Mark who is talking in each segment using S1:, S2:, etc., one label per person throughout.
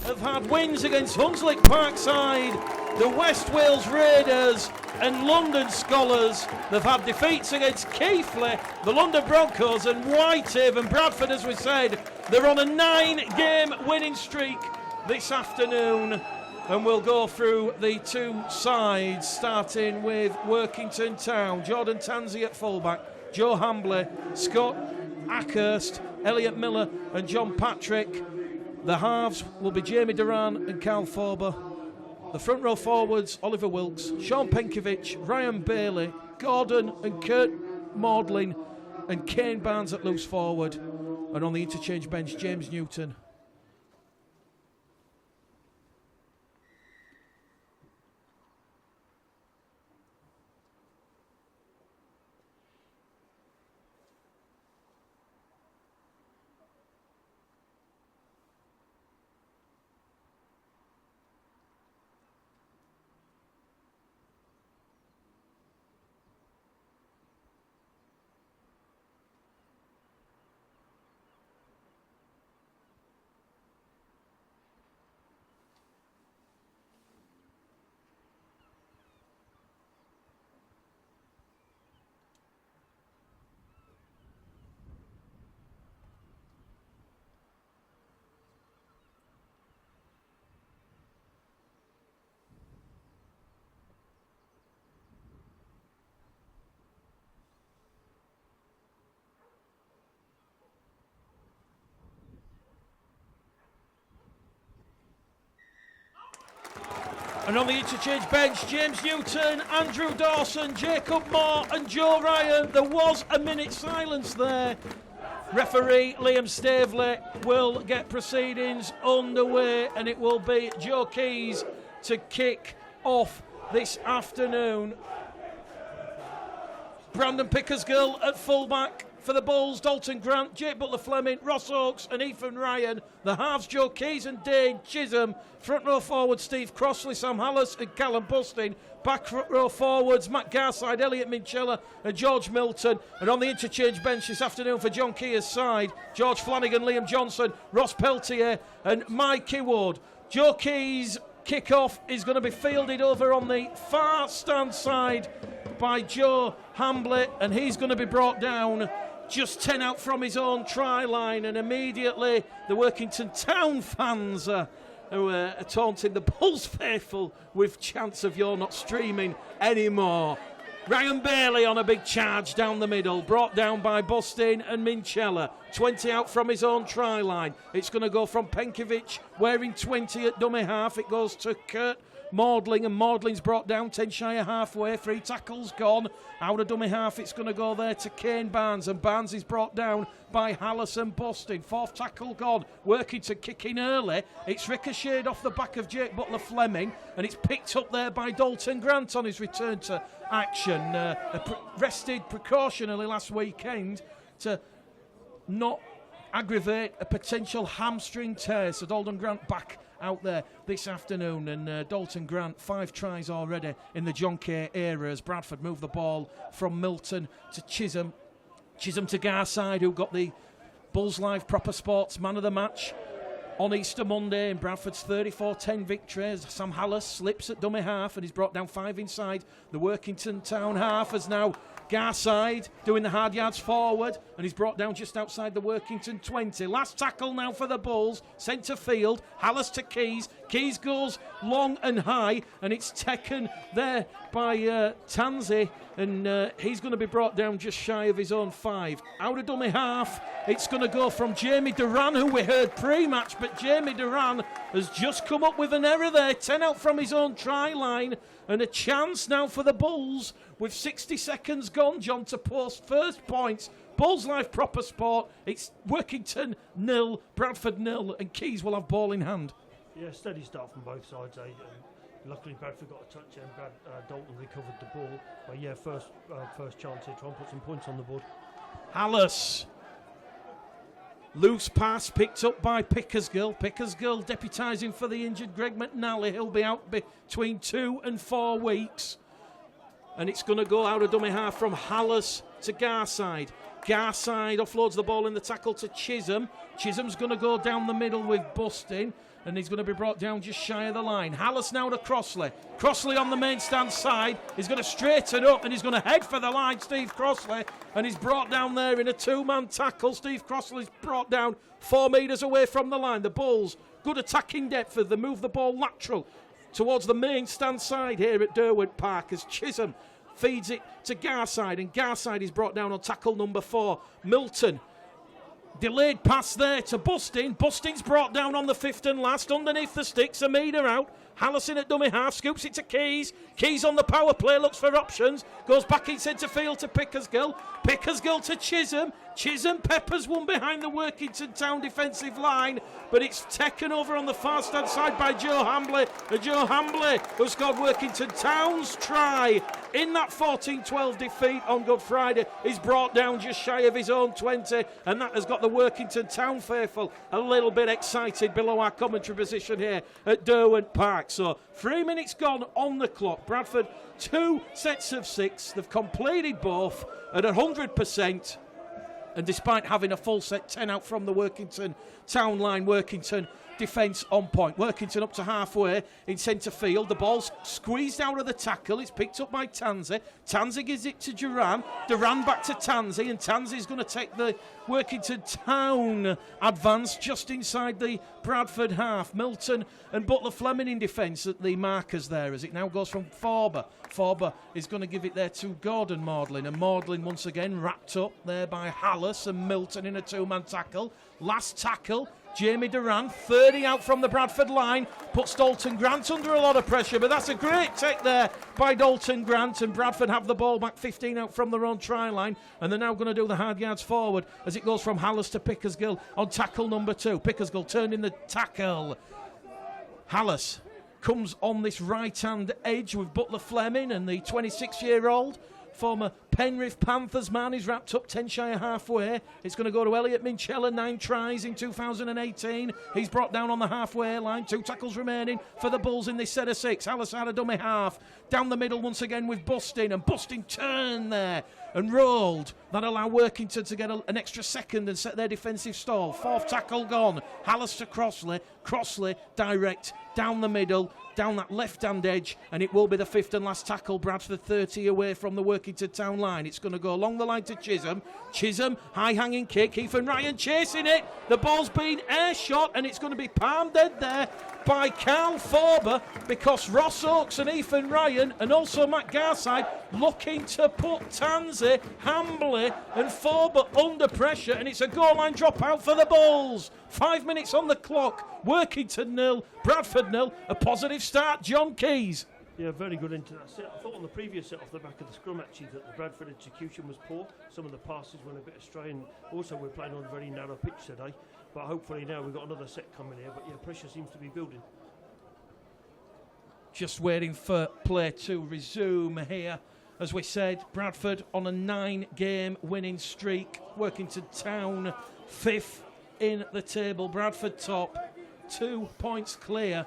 S1: have had wins against Hunslick Parkside, the West Wales Raiders and London Scholars. They've had defeats against Keighley, the London Broncos and Whitehaven. Bradford, as we said, they're on a 9-game winning streak this afternoon. And we'll go through the two sides, starting with Workington Town. Jordan Tansey at fullback, Joe Hambley, Scott Ackhurst, Elliot Miller and John Patrick. The halves will be Jamie Duran and Carl Forber. The front row forwards, Oliver Wilkes, Sean Penkovic, Ryan Bailey, Gordon and Kurt Maudlin and Kane Barnes at loose forward. And on the interchange bench, James Newton. And on the interchange bench, James Newton, Andrew Dawson, Jacob Moore and Joe Ryan. There was a minute silence there. Referee Liam Staveley will get proceedings underway, and it will be Joe Keys to kick off this afternoon. Brandon Pickersgill at fullback for the Bulls, Dalton Grant, Jake Butler-Fleming, Ross Oakes and Ethan Ryan. The halves, Joe Keys and Dane Chisholm. Front row forward, Steve Crossley, Sam Hallis and Callum Bustin. Back row forwards, Matt Garside, Elliot Minchella and George Milton. And on the interchange bench this afternoon for John Keir's side, George Flanagan, Liam Johnson, Ross Peltier and Mike Keywood. Joe Keys' kick-off is going to be fielded over on the far stand side by Joe Hambley, and he's going to be brought down just 10 out from his own try line, and immediately the Workington Town fans who are taunting the Bulls faithful with chants of "you're not streaming anymore." Ryan Bailey on a big charge down the middle, brought down by Bustin and Minchella. 20 out from his own try line. It's going to go from Penkovic, wearing 20 at dummy half. It goes to Kurt Maudling, and Maudling's brought down 10 shy of halfway. 3 tackles gone. Out of dummy half, it's going to go there to Kane Barnes, and Barnes is brought down by Hallis and Bustin. 4th tackle gone. Workington kicking early. It's ricocheted off the back of Jake Butler-Fleming, and it's picked up there by Dalton Grant on his return to action. Rested precautionally last weekend to not aggravate a potential hamstring tear. So Dalton Grant back out there this afternoon, and Dalton Grant 5 tries already in the John Kay era as Bradford move the ball from Milton to Chisholm to Garside, who got the Bulls Live Proper Sports Man of the Match on Easter Monday in Bradford's 34-10 victory. Sam Hallis slips at dummy half and he's brought down 5 inside the Workington Town half, as now Garside doing the hard yards forward, and he's brought down just outside the Workington 20. Last tackle now for the Bulls, centre field, Hallis to Keys. Keys goes long and high, and it's taken there by Tansey, and he's going to be brought down just shy of his own 5. Out of dummy half, it's going to go from Jamie Duran, who we heard pre-match, but Jamie Duran has just come up with an error there. 10 out from his own try line, and a chance now for the Bulls with 60 seconds gone, John, to post first points. Bulls Live Proper Sport. It's Workington 0, Bradford 0, and Keys will have ball in hand.
S2: Yeah, steady start from both sides. Luckily, Bradford got a touch and Dalton recovered the ball. But yeah, first chance here, try and put some points on the board.
S1: Hallis. Loose pass picked up by Pickersgill. Pickersgill deputising for the injured Greg McNally. He'll be out between 2 and 4 weeks. And it's going to go out of dummy half from Hallis to Garside. Garside offloads the ball in the tackle to Chisholm. Chisholm's going to go down the middle with Bustin, and he's going to be brought down just shy of the line. Hallis now to Crossley. Crossley on the main stand side. He's going to straighten up and he's going to head for the line, Steve Crossley. And he's brought down there in a two-man tackle. Steve Crossley's brought down 4 metres away from the line. The Bulls, good attacking depth. They move the ball lateral towards the main stand side here at Derwent Park as Chisholm feeds it to Garside. And Garside is brought down on tackle number 4. Milton. Delayed pass there to Bustin. Bustin's brought down on the 5th and last underneath the sticks. A metre out. Hallison at dummy half, scoops it to Keys. Keys on the power play, looks for options. Goes back in centre field to Pickersgill. Pickersgill to Chisholm. Chisholm peppers one behind the Workington Town defensive line, but it's taken over on the far stand side by Joe Hambley. Joe Hambley, who scored Workington Town's try in that 14-12 defeat on Good Friday, is brought down just shy of his own 20, and that has got the Workington Town faithful a little bit excited below our commentary position here at Derwent Park. So 3 minutes gone on the clock. Bradford, 2 sets of 6. They've completed both at 100%. And despite having a full set 10 out from the Workington Town line, Workington defence on point. Workington up to halfway in centre field. The ball's squeezed out of the tackle. It's picked up by Tansey. Tansey gives it to Duran. Duran back to Tansey, and Tansey's going to take the Workington Town advance just inside the Bradford half. Milton and Butler Fleming in defence at the markers there as it now goes from Forber. Forber is going to give it there to Gordon Maudlin, and Maudlin once again wrapped up there by Hallis and Milton in a two-man tackle. Last tackle, Jamie Duran, 30 out from the Bradford line, puts Dalton Grant under a lot of pressure, but that's a great take there by Dalton Grant, and Bradford have the ball back 15 out from their own try line, and they're now going to do the hard yards forward as it goes from Hallis to Pickersgill on tackle number 2. Pickersgill turned in the tackle. Hallis comes on this right-hand edge with Butler Fleming, and the 26-year-old former Penrith Panthers man is wrapped up 10 shy of halfway. It's going to go to Elliot Minchella, 9 tries in 2018. He's brought down on the halfway line. 2 tackles remaining for the Bulls in this set of 6. Hallis had a dummy half. Down the middle once again with Bustin, and Bustin turned there and rolled. That allowed Workington to get an extra second and set their defensive stall. 4th tackle gone. Hallis to Crossley. Crossley direct down the middle, down that left-hand edge, and it will be the 5th and last tackle. Bradford 30 away from the Workington Town line. It's going to go along the line to Chisholm. Chisholm, high-hanging kick. Ethan Ryan chasing it. The ball's been air shot, and it's going to be palm dead there by Carl Forber, because Ross Oakes and Ethan Ryan and also Matt Garside looking to put Tansey, Hambley and Forber under pressure, and it's a goal line dropout for the Bulls. 5 minutes on the clock. Workington 0, Bradford 0. A positive start, John Keys.
S2: Yeah, very good into that set. I thought on the previous set off the back of the scrum actually that the Bradford execution was poor. Some of the passes went a bit astray, and also we're playing on a very narrow pitch today. But hopefully now we've got another set coming here. But yeah, pressure seems to be building.
S1: Just waiting for play to resume here. As we said, Bradford on a 9-game winning streak. Workington Town 5th in the table. Bradford top, 2 points clear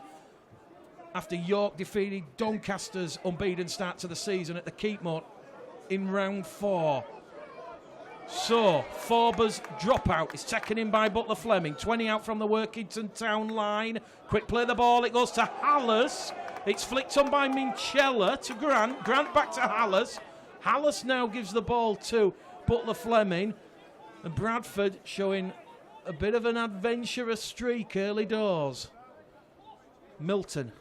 S1: after York defeated Doncaster's unbeaten start to the season at the Keepmoat in round 4. So, Forber's dropout is taken in by Butler Fleming. 20 out from the Workington Town line. Quick play the ball, it goes to Hallis. It's flicked on by Minchella to Grant. Grant back to Hallis. Hallis now gives the ball to Butler Fleming. And Bradford showing a bit of an adventurous streak early doors. Milton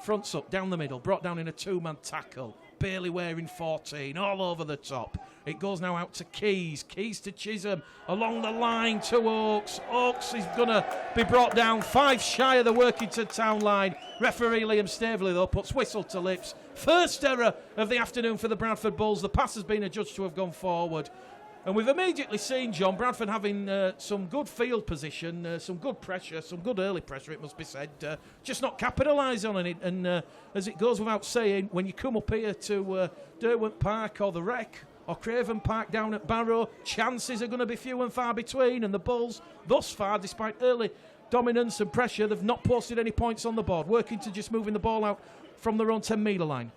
S1: fronts up, down the middle, brought down in a 2-man tackle. Barely wearing 14, all over the top. It goes now out to Keys. Keys to Chisholm, along the line to Oakes. Oakes is going to be brought down 5 shy of the Workington Town line. Referee Liam Staveley, though, puts whistle to lips. First error of the afternoon for the Bradford Bulls. The pass has been adjudged to have gone forward. And we've immediately seen, John, Bradford having some good field position, some good pressure, some good early pressure, it must be said, just not capitalising on it. And as it goes without saying, when you come up here to Derwent Park or the Rec or Craven Park down at Barrow, chances are going to be few and far between. And the Bulls, thus far, despite early dominance and pressure, they've not posted any points on the board. Workington just moving the ball out from their own 10-metre line.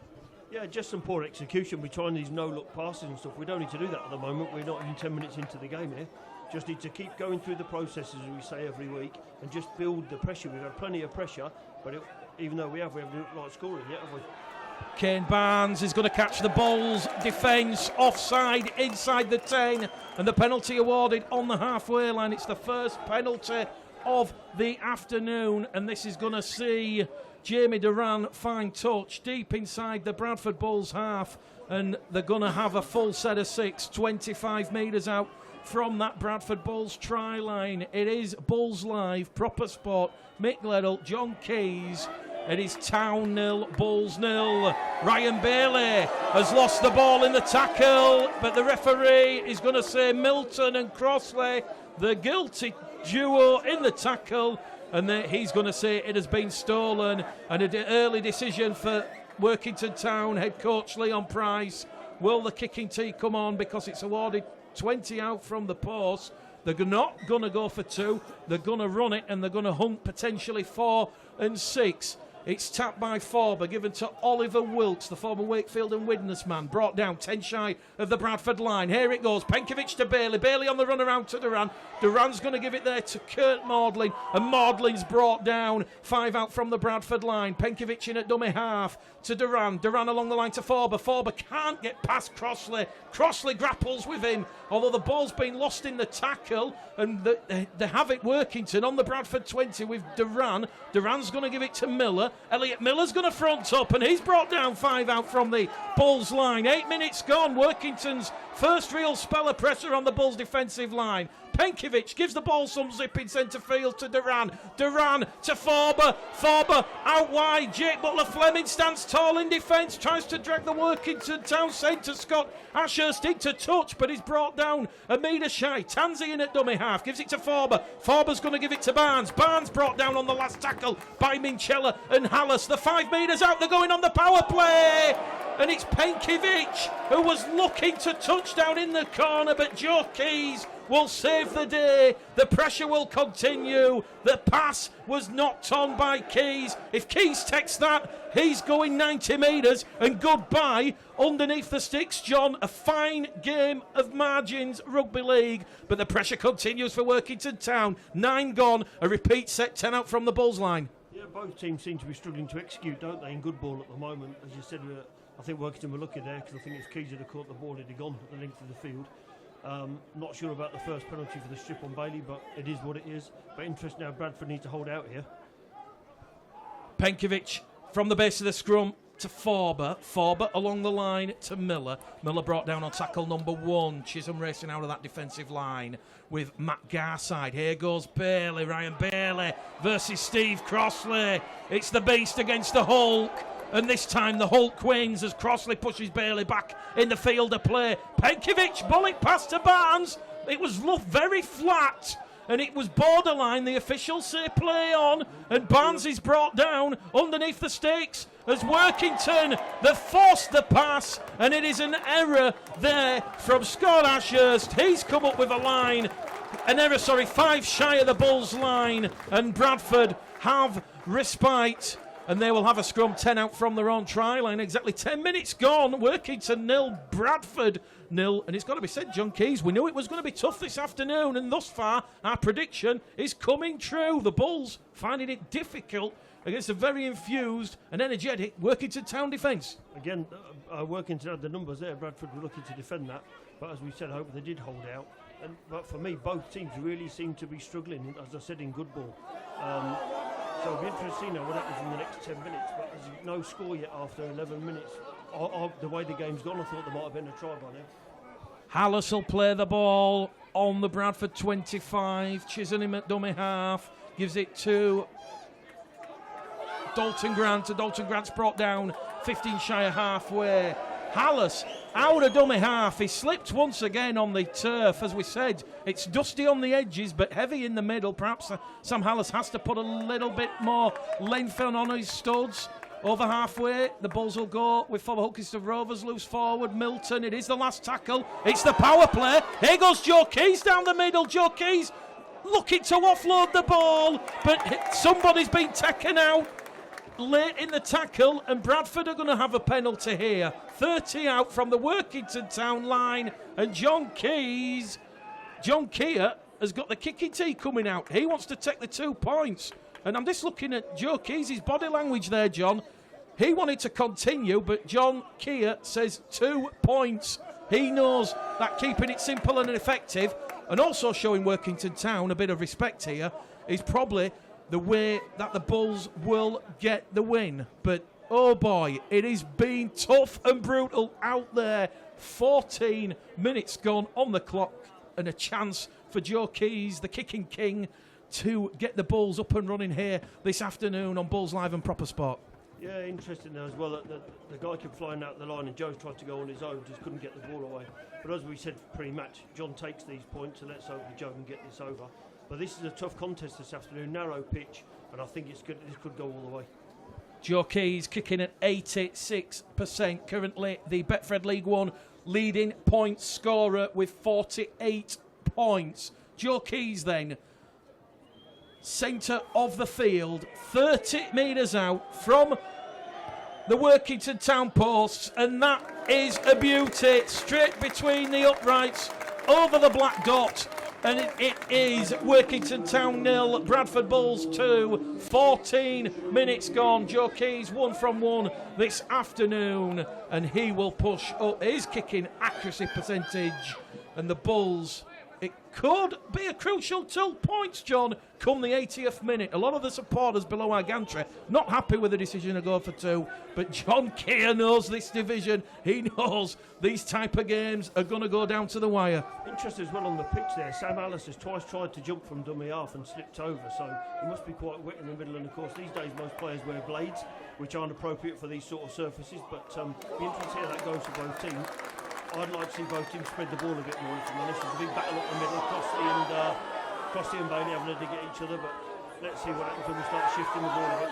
S2: Yeah, just some poor execution. We're trying these no-look passes and stuff. We don't need to do that at the moment. We're not even 10 minutes into the game here. Just need to keep going through the processes, as we say every week, and just build the pressure. We've had plenty of pressure, but even though we haven't looked like scoring yet, have we?
S1: Kane Barnes is going to catch the Bulls defence offside inside the 10, and the penalty awarded on the halfway line. It's the first penalty of the afternoon, and this is going to see Jamie Duran fine touch deep inside the Bradford Bulls half, and they're going to have a full set of 6, 25 metres out from that Bradford Bulls try line. It is Bulls Live, proper sport. Mick Leddell, John Keys. It is Town 0, Bulls 0. Ryan Bailey has lost the ball in the tackle, but the referee is going to say Milton and Crossley, the guilty duo in the tackle, and he's going to say it has been stolen. And an early decision for Workington Town head coach Leon Pryce. Will the kicking tee come on, because it's awarded 20 out from the post? They're not going to go for 2. They're going to run it, and they're going to hunt potentially 4 and 6. It's tapped by Forber, given to Oliver Wilkes, the former Wakefield and Widnes man, brought down 10 shy of the Bradford line. Here it goes, Penkovic to Bailey. Bailey on the run around to Duran. Duran's going to give it there to Kurt Maudlin, and Maudlin's brought down. 5 out from the Bradford line. Penkovic in at dummy half to Duran. Duran along the line to Forber. Forber can't get past Crossley. Crossley grapples with him, although the ball's been lost in the tackle, and they have it Workington on the Bradford 20 with Duran. Duran's going to give it to Miller. Elliot Miller's going to front up, and he's brought down 5 out from the Bulls line. 8 minutes gone. Workington's first real spell of pressure on the Bulls defensive line. Penkovic gives the ball some zip in centre field to Duran. Duran to Forber. Forber out wide. Jake Butler-Fleming stands tall in defence. Tries to drag the Workington Town centre. Scott Ashurst into touch, but he's brought down a metre shy. Tanzi in at dummy half. Gives it to Forber. Forber's going to give it to Barnes. Barnes brought down on the last tackle by Minchella and Hallis. The 5 metres out. They're going on the power play. And it's Penkovic who was looking to touch down in the corner, but Joe Keys will save the day. The pressure will continue. The pass was knocked on by Keys. If Keys takes that, he's going 90 metres and goodbye underneath the sticks, John. A fine game of margins, rugby league, but the pressure continues for Workington Town. 9 gone, a repeat set, 10 out from the Bulls line.
S2: Yeah, both teams seem to be struggling to execute, don't they, in good ball at the moment. As you said, I think Workington were lucky there, because I think if Keys had caught the ball, he'd have gone at the length of the field. Not sure about the first penalty for the strip on Bailey, but it is what it is. But interesting how Bradford need to hold out here.
S1: Penkovic from the base of the scrum to Forber. Forber along the line to Miller. Miller brought down on tackle number 1. Chisholm racing out of that defensive line with Matt Garside. Here goes Bailey. Ryan Bailey versus Steve Crossley. It's the beast against the Hulk. And this time the Hulk wins as Crossley pushes Bailey back in the field of play. Penkovic, bullet pass to Barnes. It was very flat, and it was borderline. The officials say play on, and Barnes is brought down underneath the stakes as Workington, they forced the pass, and it is an error there from Scott Ashurst. He's come up with a line, 5 shy of the Bulls line, and Bradford have respite. And they will have a scrum 10 out from their own try line. Exactly 10 minutes gone. Workington 0, Bradford 0. And it's got to be said, John Keys, we knew it was going to be tough this afternoon. And thus far, our prediction is coming true. The Bulls finding it difficult against a very infused and energetic Workington Town defence.
S2: Again, Workington had the numbers there. Bradford were looking to defend that. But as we said, I hope they did hold out. But for me, both teams really seem to be struggling, as I said, in good ball. So it'll be interesting to see now what happens in the next 10 minutes. But there's no score yet after 11 minutes. The way the game's gone, I thought there might have been a try by now.
S1: Hallis will play the ball on the Bradford 25. Chisholm at dummy half. Gives it to Dalton Grant. Dalton Grant's brought down 15 shy of halfway. Hallis out of dummy half. He slipped once again on the turf. As we said, it's dusty on the edges but heavy in the middle. Perhaps Sam Hallis has to put a little bit more length on his studs. Over halfway, the Bulls will go with Forber Hulkiston Rovers loose forward. Milton, it is the last tackle. It's the power play. Here goes Joe Keys down the middle. Joe Keys looking to offload the ball, but somebody's been taken out. late in the tackle, and Bradford are going to have a penalty here. 30 out from the Workington Town line, and John Keir has got the kicking tee coming out. He wants to take the 2 points. And I'm just looking at Joe Keys' body language there, John. He wanted to continue, but John Keir says 2 points. He knows that keeping it simple and effective, and also showing Workington Town a bit of respect here, is probably the way that the Bulls will get the win. But, oh boy, it has been tough and brutal out there. 14 minutes gone on the clock, and a chance for Joe Keys, the kicking king, to get the Bulls up and running here this afternoon on Bulls Live and Proper Sport.
S2: Yeah, interesting there as well. The guy kept flying out the line, and Joe tried to go on his own, just couldn't get the ball away. But as we said pre-match, John takes these points, and let's hope Joe can get this over. But this is a tough contest this afternoon, narrow pitch, and I think it's good. This could go all the way.
S1: Joe Keys kicking at 86%. Currently the Betfred League One leading point scorer with 48 points. Joe Keys then, centre of the field, 30 metres out from the Workington Town posts, and that is a beauty. Straight between the uprights, over the black dot, and it is Workington Town 0, Bradford Bulls 2. 14 minutes gone. Joe Keys 1 from 1 this afternoon, and he will push up his kicking accuracy percentage, and the Bulls, it could be a crucial 2 points, John, come the 80th minute. A lot of the supporters below our gantry not happy with the decision to go for 2, but John Keir knows this division. He knows these type of games are going to go down to the wire.
S2: Interesting as well on the pitch there, Sam Alice has twice tried to jump from dummy half and slipped over, so he must be quite wet in the middle. And of course these days most players wear blades, which aren't appropriate for these sort of surfaces, but be interesting to see how that goes for both teams. I'd like to see both teams spread the ball a bit more. This is a big battle up the middle. Crossley and Bailey having to dig at each other, but let's see what happens when we start shifting the ball a bit.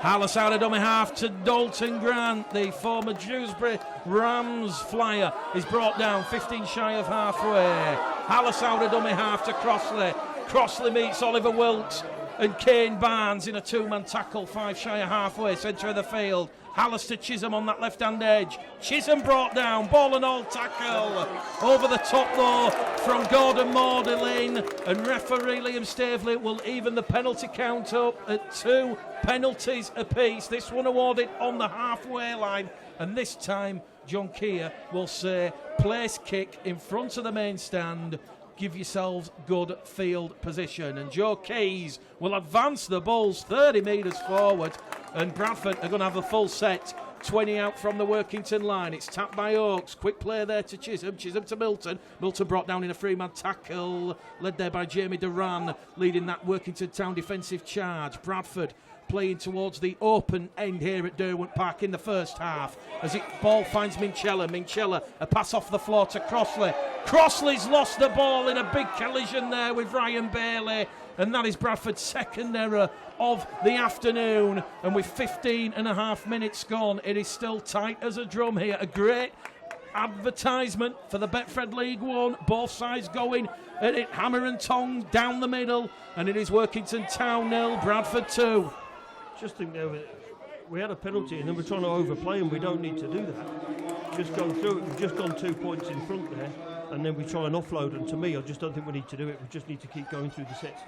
S1: Hallis out of dummy half to Dalton Grant, the former Dewsbury Rams flyer, is brought down 15 shy of halfway. Hallis out of dummy half to Crossley. Crossley meets Oliver Wilkes and Kane Barnes in a 2-man tackle, 5 shy of halfway, centre of the field. Hallis to Chisholm on that left-hand edge. Chisholm brought down, ball and all tackle. Over the top though from Gordon Maudlin, and referee Liam Staveley will even the penalty count up at 2 penalties apiece. This one awarded on the halfway line, and this time John Keir will say place kick in front of the main stand. Give yourselves good field position, and Joe Keys will advance the Bulls 30 metres forward, and Bradford are going to have a full set. 20 out from the Workington line. It's tapped by Oakes. Quick play there to Chisholm. Chisholm to Milton. Milton brought down in a 3-man tackle, led there by Jamie Duran, leading that Workington Town defensive charge. Bradford playing towards the open end here at Derwent Park in the first half. As it ball finds Minchella, a pass off the floor to Crossley. Crossley's lost the ball in a big collision there with Ryan Bailey, and that is Bradford's second error of the afternoon. And with 15 and a half minutes gone, it is still tight as a drum here. A great advertisement for the Betfred League One. Both sides going at it hammer and tongs down the middle, and it is Workington Town 0, Bradford 2.
S2: Just think there we had a penalty, and then we're trying to overplay, and we don't need to do that. Just go through it. We've just gone 2 points in front there, and then we try and offload. And to me, I just don't think we need to do it. We just need to keep going through the sets.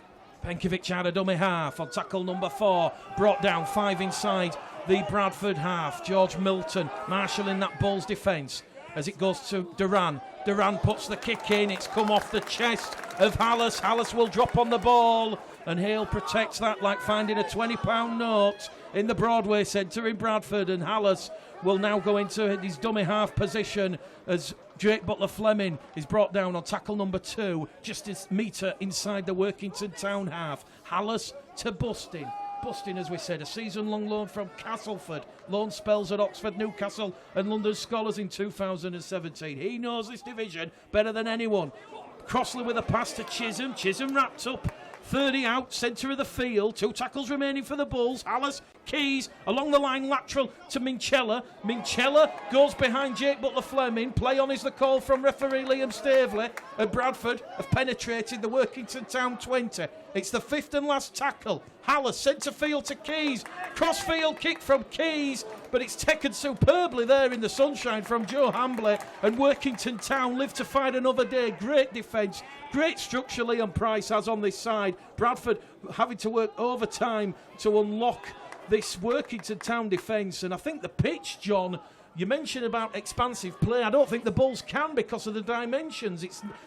S1: Penkovic out of dummy half on tackle number 4, brought down 5 inside the Bradford half. George Milton marshalling that Bulls defence as it goes to Duran. Duran puts the kick in. It's come off the chest of Hallis. Hallis will drop on the ball, and Hale protects that like finding a £20 note in the Broadway Centre in Bradford. And Hallis will now go into his dummy half position as Jake Butler-Fleming is brought down on tackle number 2, just a metre inside the Workington Town half. Hallis to Bustin. Bustin, as we said, a season-long loan from Castleford. Loan spells at Oxford, Newcastle and London Scholars in 2017. He knows this division better than anyone. Crossley with a pass to Chisholm. Chisholm wrapped up. 30 out, centre of the field. 2 tackles remaining for the Bulls. Hallis Keys along the line, lateral to Minchella. Minchella goes behind Jake Butler-Fleming. Play on is the call from referee Liam Staveley. And Bradford have penetrated the Workington Town 20. It's the 5th and last tackle. Haller centre field to Keys. Crossfield kick from Keys, but it's taken superbly there in the sunshine from Joe Hambley. And Workington Town live to fight another day. Great defence, great structure Leon Pryce has on this side. Bradford having to work overtime to unlock this Workington Town defence. And I think the pitch, John, you mentioned about expansive play. I don't think the Bulls can because of the dimensions.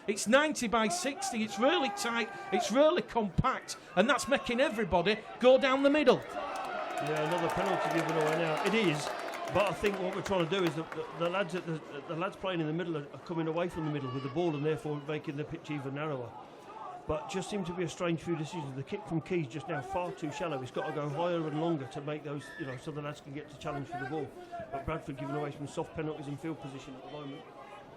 S1: It's 90 by 60. It's really tight. It's really compact. And that's making everybody go down the middle.
S2: Yeah, another penalty given away now. It is. But I think what we're trying to do is the lads playing in the middle are coming away from the middle with the ball and therefore making the pitch even narrower. But just seems to be a strange few decisions. The kick from Keys just now far too shallow. It's got to go higher and longer to make those, so the lads can get to challenge for the ball. But Bradford giving away some soft penalties in field position at the moment.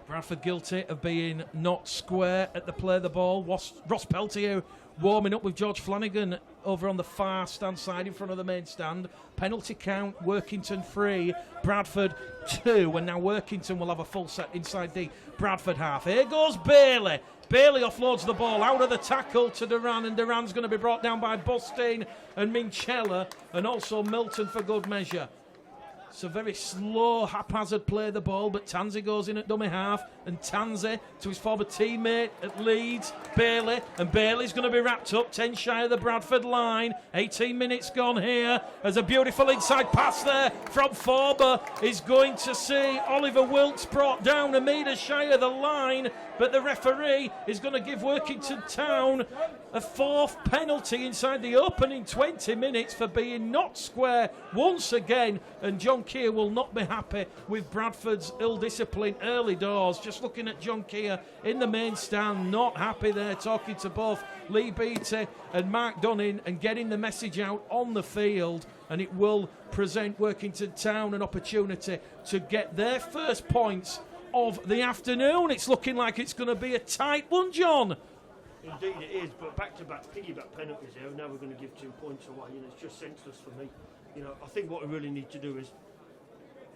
S1: Bradford guilty of being not square at the play of the ball. Ross Peltier warming up with George Flanagan over on the far stand side in front of the main stand. Penalty count, Workington 3, Bradford 2, and now Workington will have a full set inside the Bradford half. Here goes Bailey. Bailey offloads the ball out of the tackle to Duran, and Duran's going to be brought down by Bustin and Minchella, and also Milton for good measure. It's a very slow, haphazard play of the ball, but Tansey goes in at dummy half, and Tansey to his former teammate at Leeds, Bailey, and Bailey's going to be wrapped up 10 shy of the Bradford line. 18 minutes gone here. There's a beautiful inside pass there from Forber. Is going to see Oliver Wilkes brought down a metre shy of the line, but the referee is going to give Workington Town a 4th penalty inside the opening 20 minutes for being not square once again, and John Keir will not be happy with Bradford's ill-discipline early doors. Just looking at John Keir in the main stand, not happy there, talking to both Lee Beattie and Mark Dunning and getting the message out on the field, and it will present Workington Town an opportunity to get their first points of the afternoon. It's looking like it's going to be a tight one, John.
S2: Indeed it is, but back-to-back piggyback penalties here. Now we're going to give 2 points away, and it's just senseless for me. I think what we really need to do is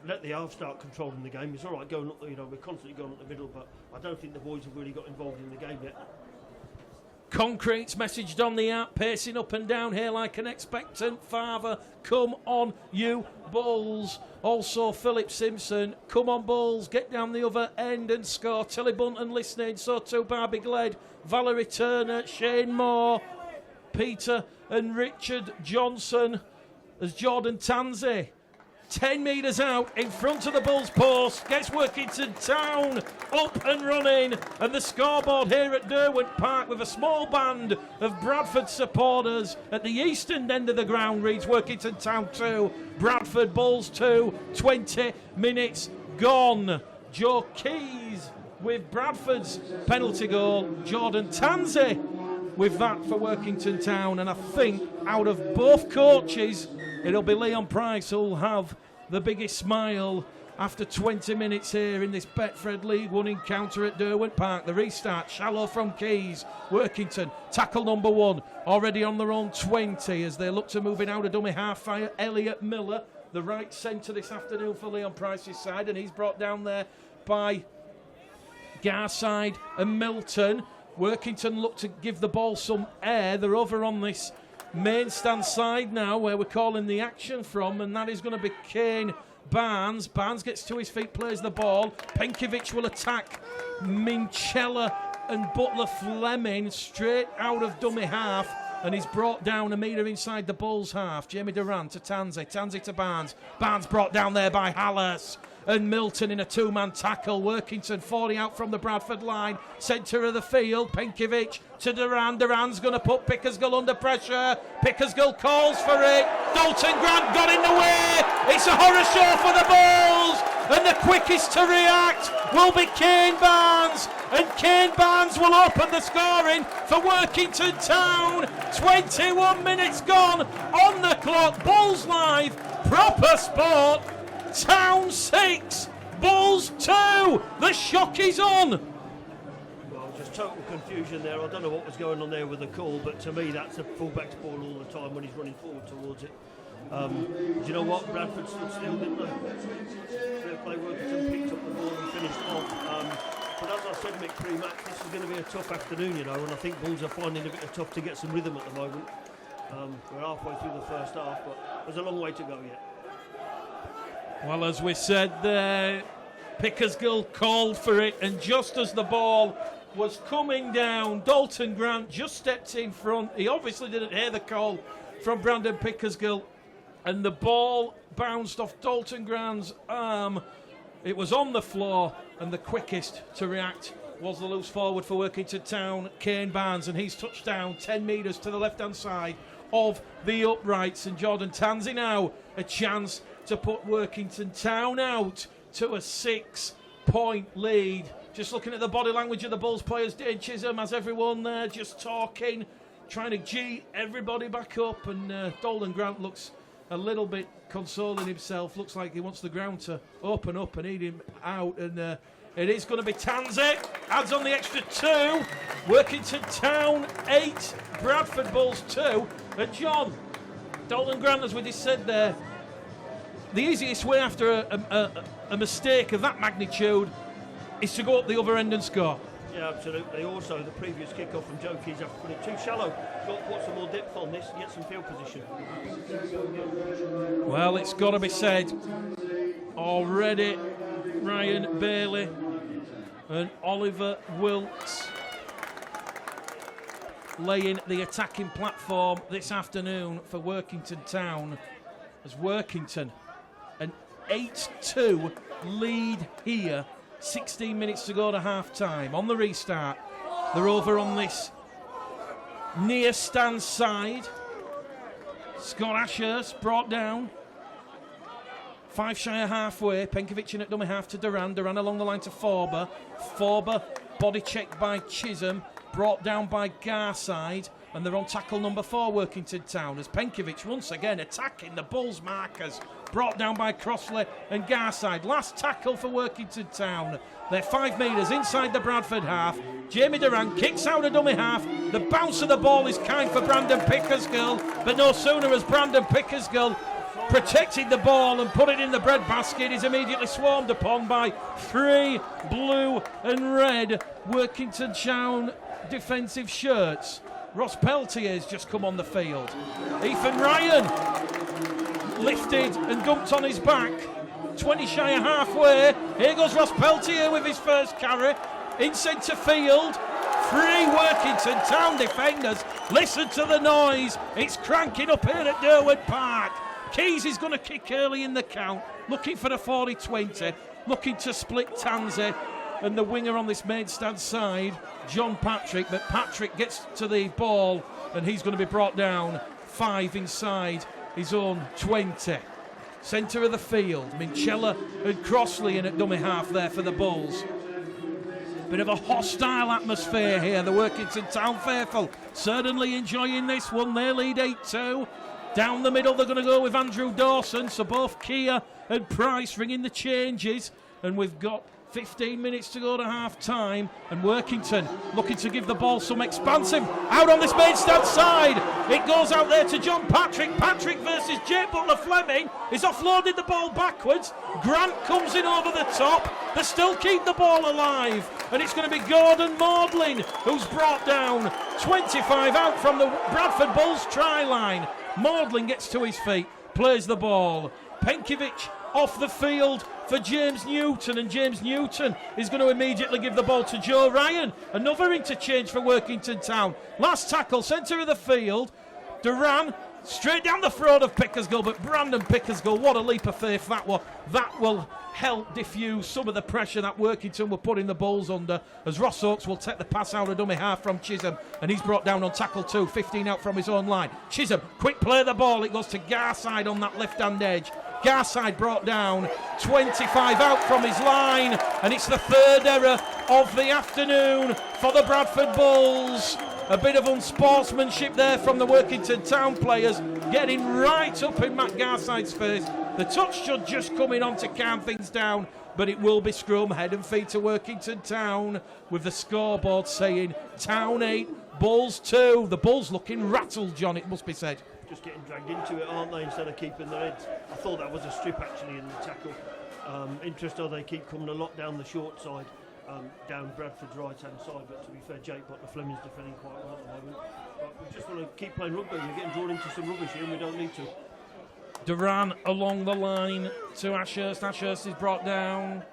S2: let the half start controlling the game. It's all right going up, we're constantly going up the middle, but I don't think the boys have really got involved in the game yet.
S1: Concrete's messaged on the app, pacing up and down here like an expectant father. Come on, you Bulls. Also, Philip Simpson. Come on, Bulls. Get down the other end and score. Tilly Bunton listening. So too Barbie Gled. Valerie Turner. Shane Moore. Peter and Richard Johnson. As Jordan Tansey 10 metres out in front of the Bulls post, gets Workington Town up and running, and the scoreboard here at Derwent Park with a small band of Bradford supporters at the eastern end of the ground reads Workington Town 2, Bradford Bulls 2, 20 minutes gone. Joe Keys with Bradford's penalty goal, Jordan Tansey with that for Workington Town, and I think out of both coaches it'll be Leon Pryce who'll have the biggest smile after 20 minutes here in this Betfred League One encounter at Derwent Park. The restart, shallow from Keys. Workington, tackle number 1, already on their own 20 as they look to move it out of dummy half fire. Elliot Miller, the right centre this afternoon for Leon Pryce's side, and he's brought down there by Garside and Milton. Workington look to give the ball some air. They're over on this main stand side now where we're calling the action from, and that is going to be Kane Barnes. Barnes gets to his feet, plays the ball. Penkovic will attack Minchella and Butler Fleming straight out of dummy half, and he's brought down a metre inside the Bulls half. Jamie Durant to Tansey, Tansey to Barnes. Barnes brought down there by Hallas. And Milton in a 2-man tackle. Workington 40 out from the Bradford line. Centre of the field. Penkovic to Duran. Duran's going to put Pickersgill under pressure. Pickersgill calls for it. Dalton Grant got in the way. It's a horror show for the Bulls. And the quickest to react will be Kane Barnes. And Kane Barnes will open the scoring for Workington Town. 21 minutes gone on the clock. Bulls Live. Proper sport. Town 6, Bulls 2. The shock is on.
S2: Well, just total confusion there. I don't know what was going on there with the call, but to me that's a fullback's ball all the time when he's running forward towards it. Do you know what? Bradford stood still, didn't they? Fair play, Workington picked up the ball and finished off. But as I said, Mick, pre-match, this is going to be a tough afternoon, you know, and I think Bulls are finding it a bit tough to get some rhythm at the moment. We're halfway through the first half, but there's a long way to go yet.
S1: Well, as we said there, Pickersgill called for it, and just as the ball was coming down, Dalton Grant just stepped in front. He obviously didn't hear the call from Brandon Pickersgill, and the ball bounced off Dalton Grant's arm. It was on the floor, and the quickest to react was the loose forward for Workington Town, Kane Barnes, and he's touched down 10 metres to the left-hand side of the uprights. And Jordan Tansey now a chance to put Workington Town out to a 6-point lead. Just looking at the body language of the Bulls players, Dane Chisholm has everyone there just talking, trying to G everybody back up, and Dalton Grant looks a little bit consoling himself. Looks like he wants the ground to open up and eat him out, and it is going to be Tansey. Adds on the extra 2. Workington Town 8, Bradford Bulls 2. And John, Dalton Grant, as we just said there, the easiest way after a mistake of that magnitude is to go up the other end and score.
S2: Yeah, absolutely. Also, the previous kickoff from Joe Keys, after putting it too shallow, got to put some more depth on this and get some field position.
S1: Well, it's got to be said, already Ryan Bailey and Oliver Wilkes laying the attacking platform this afternoon for Workington Town, as Workington an 8-2 lead here. 16 minutes to go to half-time. On the restart, they're over on this near stand side. Scott Ashurst brought down. 5 shy of halfway. Penkovic in at dummy half to Duran. Duran along the line to Forber. Forber, body checked by Chisholm. Brought down by Garside. And they're on tackle number 4, Workington Town, as Penkovic once again attacking the Bulls markers. Brought down by Crossley and Garside. Last tackle for Workington Town. They're 5 metres inside the Bradford half. Jamie Duran kicks out a dummy half. The bounce of the ball is kind for Brandon Pickersgill, but no sooner has Brandon Pickersgill protected the ball and put it in the breadbasket, is immediately swarmed upon by 3 blue and red Workington Town defensive shirts. Ross Peltier's just come on the field. Ethan Ryan lifted and dumped on his back. 20 shy of halfway. Here goes Ross Peltier with his first carry. In centre field. 3 Workington Town defenders. Listen to the noise. It's cranking up here at Durwood Park. Keys is going to kick early in the count. Looking for the 40-20. Looking to split Tansey. And the winger on this main stand side, John Patrick, but Patrick gets to the ball and he's going to be brought down 5 inside his own 20. Centre of the field, Minchella and Crossley in at dummy half there for the Bulls. Bit of a hostile atmosphere here, the Workington Town faithful certainly enjoying this one. They lead 8-2. Down the middle they're going to go with Andrew Dawson, so both Kia and Pryce ringing the changes, and we've got 15 minutes to go to half-time, and Workington looking to give the ball some expansive. Out on this main stand side. It goes out there to John Patrick. Patrick versus Jake Butler Fleming. He's offloaded the ball backwards. Grant comes in over the top. They still keep the ball alive. And it's going to be Gordon Maudlin who's brought down. 25 out from the Bradford Bulls try line. Maudlin gets to his feet, plays the ball. Penkovic off the field for James Newton, and James Newton is going to immediately give the ball to Joe Ryan. Another interchange for Workington Town. Last tackle, centre of the field. Duran straight down the throat of Pickersgill, but Brandon Pickersgill, what a leap of faith that was. That will help diffuse some of the pressure that Workington were putting the Bulls under, as Ross Oakes will take the pass out of dummy half from Chisholm, and he's brought down on tackle 2, 15 out from his own line. Chisholm, quick play the ball, it goes to Garside on that left-hand edge. Garside brought down, 25 out from his line, and it's the 3rd error of the afternoon for the Bradford Bulls. A bit of unsportsmanship there from the Workington Town players, getting right up in Matt Garside's face. The touch should just come in on to calm things down, but it will be scrum, head and feet to Workington Town, with the scoreboard saying Town 8, Bulls 2. The Bulls looking rattled, John, it must be said.
S2: Just getting dragged into it, aren't they, instead of keeping their heads. I thought that was a strip actually in the tackle. Interesting, they keep coming a lot down the short side, down Bradford's right hand side, but to be fair, Jake Butler Fleming's defending quite well at the moment. But we just want to keep playing rugby. We're getting drawn into some rubbish here and we don't need to.
S1: Duran along the line to Ashurst. Ashurst is brought down.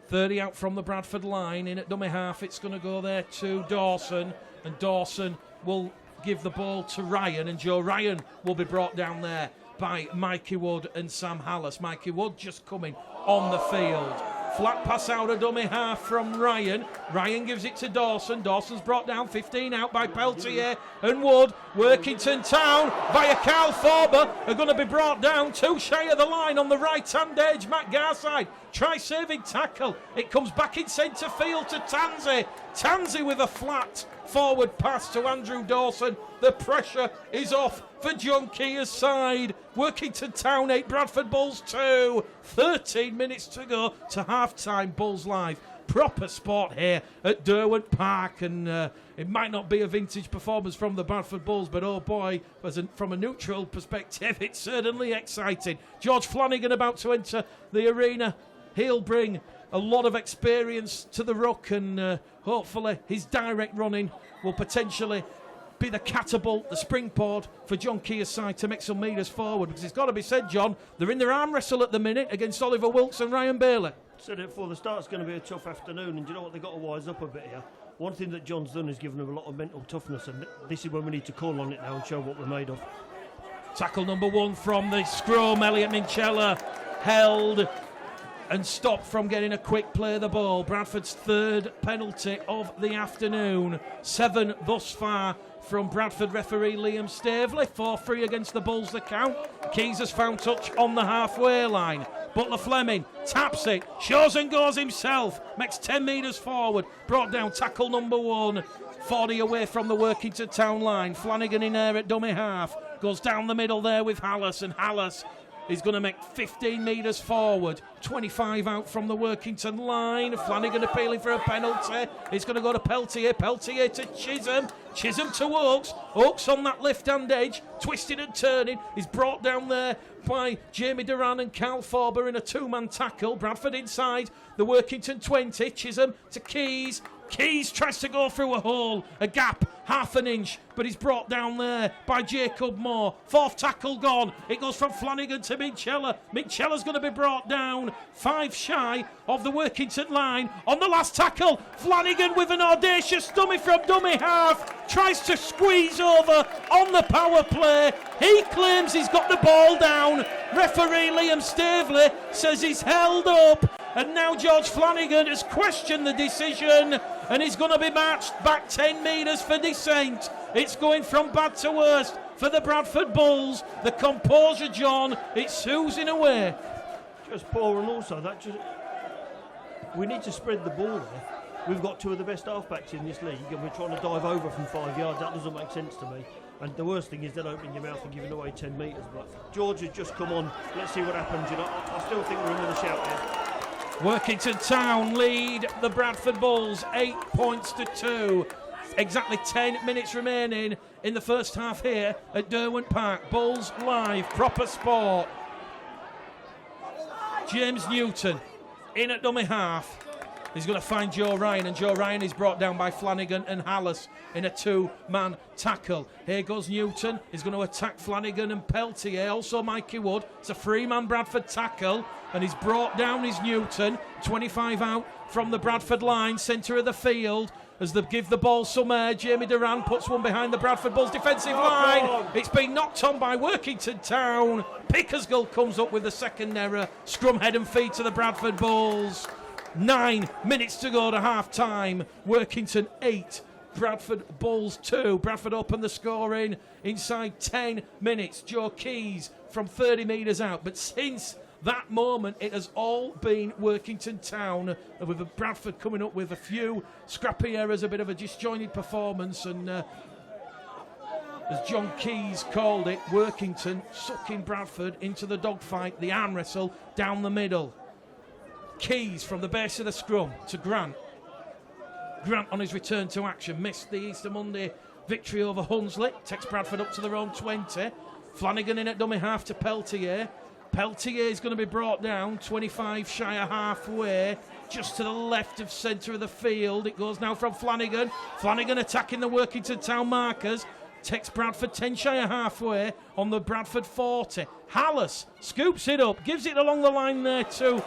S1: 30 out from the Bradford line. In at dummy half, it's going to go there to Dawson. And Dawson will give the ball to Ryan. And Joe Ryan will be brought down there by Mikey Wood and Sam Hallis. Mikey Wood just coming on the field. Flat pass out of dummy half from Ryan. Ryan gives it to Dawson. Dawson's brought down 15 out by Peltier and Wood. Workington Town via Carl Thorber are going to be brought down too shy of the line on the right-hand edge. Matt Garside tries saving tackle. It comes back in centre field to Tansey. Tansey with a flat forward pass to Andrew Dawson. The pressure is off for John Keir's side. Workington Town 8, Bradford Bulls 2. 13 minutes to go to half-time. Bulls live. Proper sport here at Derwent Park, and it might not be a vintage performance from the Bradford Bulls, but oh boy, from a neutral perspective, it's certainly exciting. George Flanagan about to enter the arena. He'll bring a lot of experience to the ruck, and hopefully his direct running will potentially be the catapult, the springboard for John Keir's side to make some metres forward, because it's got to be said, John, they're in their arm wrestle at the minute against Oliver Wilkes and Ryan Bailey.
S2: Said it before the start, it's going to be a tough afternoon, and do you know what, they've got to wise up a bit here. One thing that John's done is given them a lot of mental toughness, and this is when we need to call on it now and show what we're made of.
S1: Tackle number 1 from the scrum. Elliot Minchella held and stopped from getting a quick play of the ball. Bradford's third penalty of the afternoon. 7 thus far from Bradford referee Liam Staveley. 4-3 against the Bulls the count. Keys has found touch on the halfway line. Butler Fleming taps it, shows and goes himself, makes 10 metres forward, brought down tackle number 1. 40 away from the Workington Town line. Flanagan in there at dummy half, goes down the middle there with Hallis, and Hallis is going to make 15 metres forward. 25 out from the Workington line. Flanagan appealing for a penalty. It's going to go to Peltier. Peltier to Chisholm. Chisholm to Oakes. Oakes on that left-hand edge, twisting and turning. He's brought down there by Jamie Duran and Carl Thorber in a two-man tackle. Bradford inside the Workington 20. Chisholm to Keys. Keys tries to go through a hole, a gap, half an inch, but he's brought down there by Jacob Moore. 4th tackle gone. It goes from Flanagan to Minchella. Minchella's going to be brought down 5 shy of the Workington line. On the last tackle, Flanagan with an audacious dummy from dummy half. Tries to squeeze over on the power play. He claims he's got the ball down. Referee Liam Staveley says he's held up. And now George Flanagan has questioned the decision, and he's going to be marched back 10 metres for dissent. It's going from bad to worst for the Bradford Bulls. The composure, John, it's oozing away.
S2: Just poor, and also we need to spread the ball there. We've got 2 of the best halfbacks in this league, and we're trying to dive over from 5 yards. That doesn't make sense to me. And the worst thing is then opening your mouth and giving away 10 metres. But George has just come on. Let's see what happens. You know, I still think we're in with a shout here.
S1: Workington Town lead the Bradford Bulls 8 points to 2. Exactly 10 minutes remaining in the first half here at Derwent Park. Bulls live, proper sport. James Newton in at dummy half. He's going to find Joe Ryan, and Joe Ryan is brought down by Flanagan and Hallis in a 2-man tackle. Here goes Newton. He's going to attack Flanagan and Peltier, also Mikey Wood. It's a 3-man Bradford tackle, and he's brought down his Newton. 25 out from the Bradford line, centre of the field. As they give the ball some air, Jamie Duran puts one behind the Bradford Bulls defensive line. It's been knocked on by Workington Town. Pickersgill comes up with the second error. Scrum head and feet to the Bradford Bulls. 9 minutes to go to half-time. Workington 8, Bradford Bulls 2. Bradford open the scoring inside 10 minutes. Joe Keys from 30 metres out. But since that moment, it has all been Workington Town, with Bradford coming up with a few scrappy errors, a bit of a disjointed performance, and as John Keys called it, Workington sucking Bradford into the dogfight, the arm wrestle down the middle. Keys from the base of the scrum to Grant. Grant on his return to action. Missed the Easter Monday victory over Hunsley. Takes Bradford up to their own 20. Flanagan in at dummy half to Peltier. Peltier is going to be brought down 25 shy of halfway, just to the left of centre of the field. It goes now from Flanagan. Flanagan attacking the Workington Town markers. Takes Bradford 10 shy of halfway on the Bradford 40. Hallis scoops it up, gives it along the line there to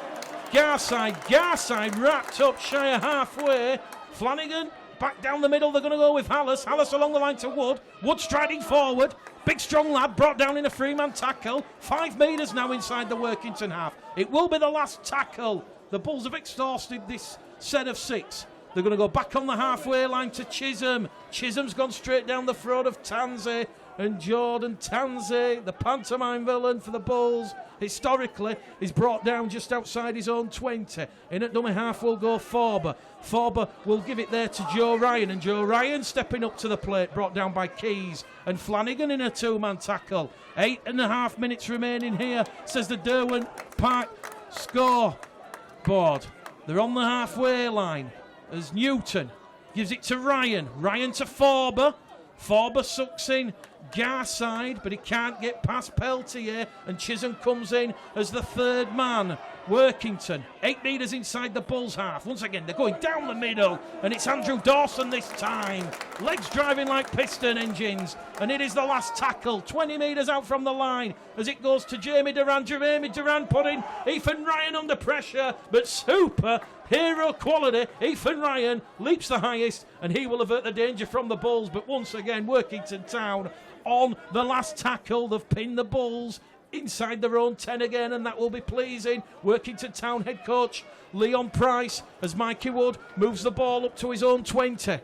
S1: Garside. Garside wrapped up shy of halfway. Flanagan back down the middle. They're going to go with Hallis. Hallis along the line to Wood. Wood striding forward. Big strong lad brought down in a three-man tackle. 5 metres now inside the Workington half. It will be the last tackle. The Bulls have exhausted this set of 6. They're going to go back on the halfway line to Chisholm. Chisholm's gone straight down the throat of Tansey. And Jordan Tansey, the pantomime villain for the Bulls, historically, is brought down just outside his own 20. In at dummy half will go Forber. Forber will give it there to Joe Ryan. And Joe Ryan stepping up to the plate, brought down by Keys. And Flanagan in a 2-man tackle. 8.5 minutes remaining here, says the Derwent Park scoreboard. They're on the halfway line as Newton gives it to Ryan. Ryan to Forber. Forber sucks in Garside, but he can't get past Peltier, and Chisholm comes in as the third man. Workington, 8 metres inside the Bulls half. Once again, they're going down the middle, and it's Andrew Dawson this time. Legs driving like piston engines, and it is the last tackle, 20 metres out from the line, as it goes to Jamie Duran. Jamie Duran putting Ethan Ryan under pressure, but super hero quality. Ethan Ryan leaps the highest, and he will avert the danger from the Bulls. But once again, Workington Town on the last tackle. They've pinned the Bulls inside their own 10 again, and that will be pleasing. Workington Town head coach Leon Pryce, as Mikey Wood moves the ball up to his own 20.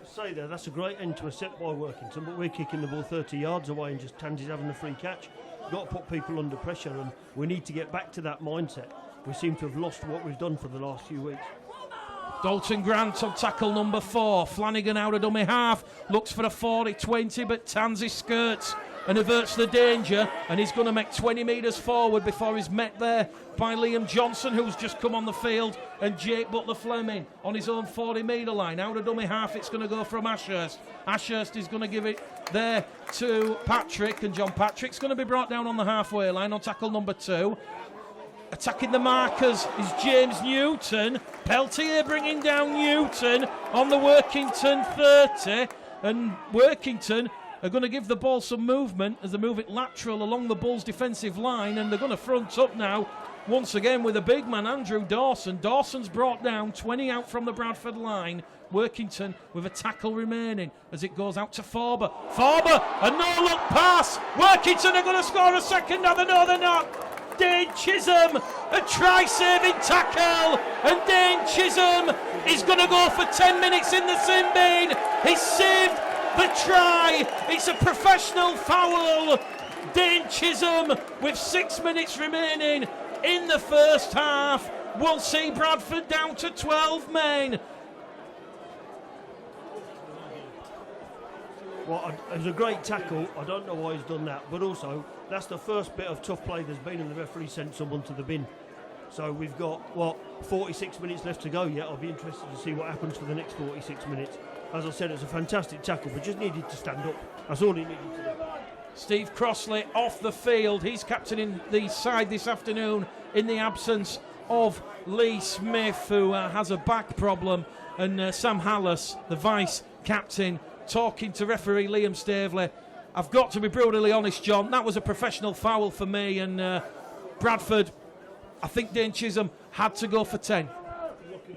S2: Say there, that's a great end to a set by Workington, but we're kicking the ball 30 yards away and just Tansy's having a free catch. Got to put people under pressure, and we need to get back to that mindset. We seem to have lost what we've done for the last few weeks.
S1: Dalton Grant on tackle number 4. Flanagan out of dummy half, looks for a 40-20, but Tansey skirts and averts the danger, and he's going to make 20 metres forward before he's met there by Liam Johnson, who's just come on the field, and Jake Butler-Fleming on his own 40-metre line. Out of dummy half, it's going to go from Ashurst. Ashurst is going to give it there to Patrick, and John Patrick's going to be brought down on the halfway line on tackle number 2. Attacking the markers is James Newton. Peltier bringing down Newton on the Workington 30, and Workington are going to give the ball some movement as they move it lateral along the Bulls' defensive line, and they're going to front up now once again with a big man, Andrew Dawson. Dawson's brought down 20 out from the Bradford line. Workington with a tackle remaining as it goes out to Forber. Forber, a no-look pass. Workington are going to score a second. No, they're not. Dane Chisholm, a try-saving tackle, and Dane Chisholm is going to go for 10 minutes in the sin bin. He's saved the try. It's a professional foul. Dane Chisholm with 6 minutes remaining in the first half will see Bradford down to 12 men.
S2: Well, it was a great tackle. I don't know why he's done that, but also that's the first bit of tough play there's been, and the referee sent someone to the bin. So we've got 46 minutes left to go yet. I'll be interested to see what happens for the next 46 minutes. As I said, it's a fantastic tackle, but just needed to stand up. That's all he needed to do.
S1: Steve Crossley off the field. He's captaining the side this afternoon in the absence of Lee Smith, who has a back problem, and Sam Hallis, the vice captain, talking to referee Liam Staveley. I've got to be brutally honest, John, that was a professional foul for me, and Bradford, I think Dane Chisholm had to go for 10.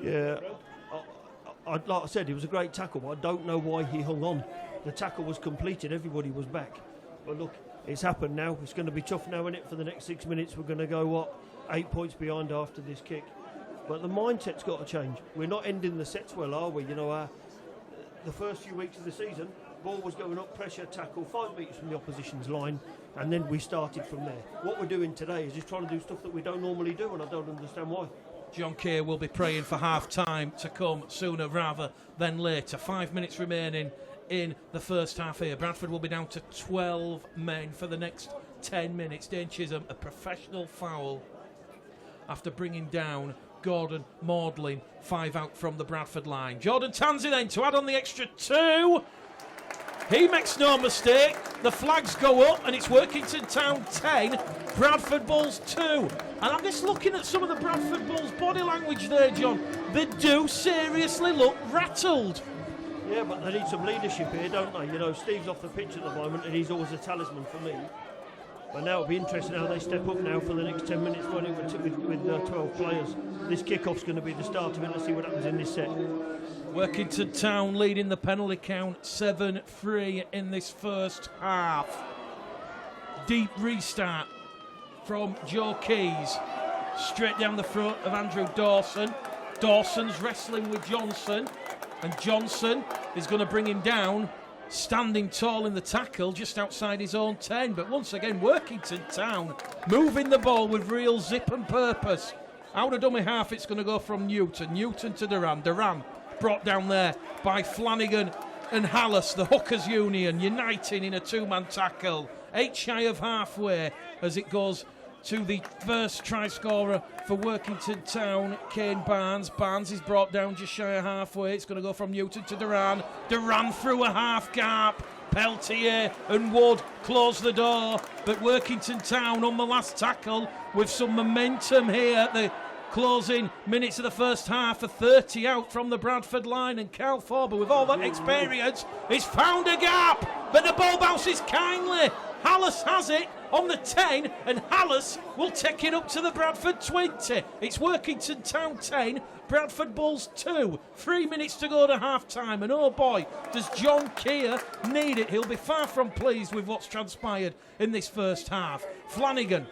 S2: Yeah, like I said, it was a great tackle, but I don't know why he hung on. The tackle was completed, everybody was back. But look, it's happened now. It's going to be tough now, isn't it? For the next 6 minutes, we're going to go, 8 points behind after this kick. But the mindset's got to change. We're not ending the sets well, are we? You know, the first few weeks of the season, ball was going up, pressure, tackle, 5 metres from the opposition's line, and then we started from there. What we're doing today is just trying to do stuff that we don't normally do, and I don't understand why.
S1: John Kay will be praying for half-time to come sooner rather than later. 5 minutes remaining in the first half here. Bradford will be down to 12 men for the next 10 minutes. Dane Chisholm, a professional foul after bringing down Gordon, Maudlin, 5 out from the Bradford line. Jordan Tansey then to add on the extra 2. He makes no mistake. The flags go up and it's Workington Town 10, Bradford Bulls 2. And I'm just looking at some of the Bradford Bulls body language there, John. They do seriously look rattled.
S2: Yeah, but they need some leadership here, don't they? You know, Steve's off the pitch at the moment and he's always a talisman for me. But now it'll be interesting how they step up now for the next 10 minutes running with 12 players. This kickoff's going to be the start of it. Let's see what happens in this set.
S1: Workington Town leading the penalty count 7-3 in this first half. Deep restart from Joe Keys. Straight down the front of Andrew Dawson. Dawson's wrestling with Johnson. And Johnson is going to bring him down, standing tall in the tackle just outside his own 10. But once again, Workington Town moving the ball with real zip and purpose. Out of dummy half, it's going to go from Newton. Newton to Duran. Duran brought down there by Flanagan and Hallis, the Hookers Union, uniting in a 2-man tackle. 8 shy of halfway as it goes to the first try scorer for Workington Town, Kane Barnes. Barnes is brought down just shy of halfway. It's going to go from Newton to Duran. Duran through a half gap. Peltier and Wood close the door. But Workington Town on the last tackle with some momentum here at the closing minutes of the first half. A 30 out from the Bradford line, and Cal Forber, with all that experience, has found a gap, but the ball bounces kindly. Hallis has it on the 10, and Hallis will take it up to the Bradford 20. It's Workington Town 10, Bradford Bulls 2. 3 minutes to go to half-time, and oh boy, does John Keir need it. He'll be far from pleased with what's transpired in this first half. Flanagan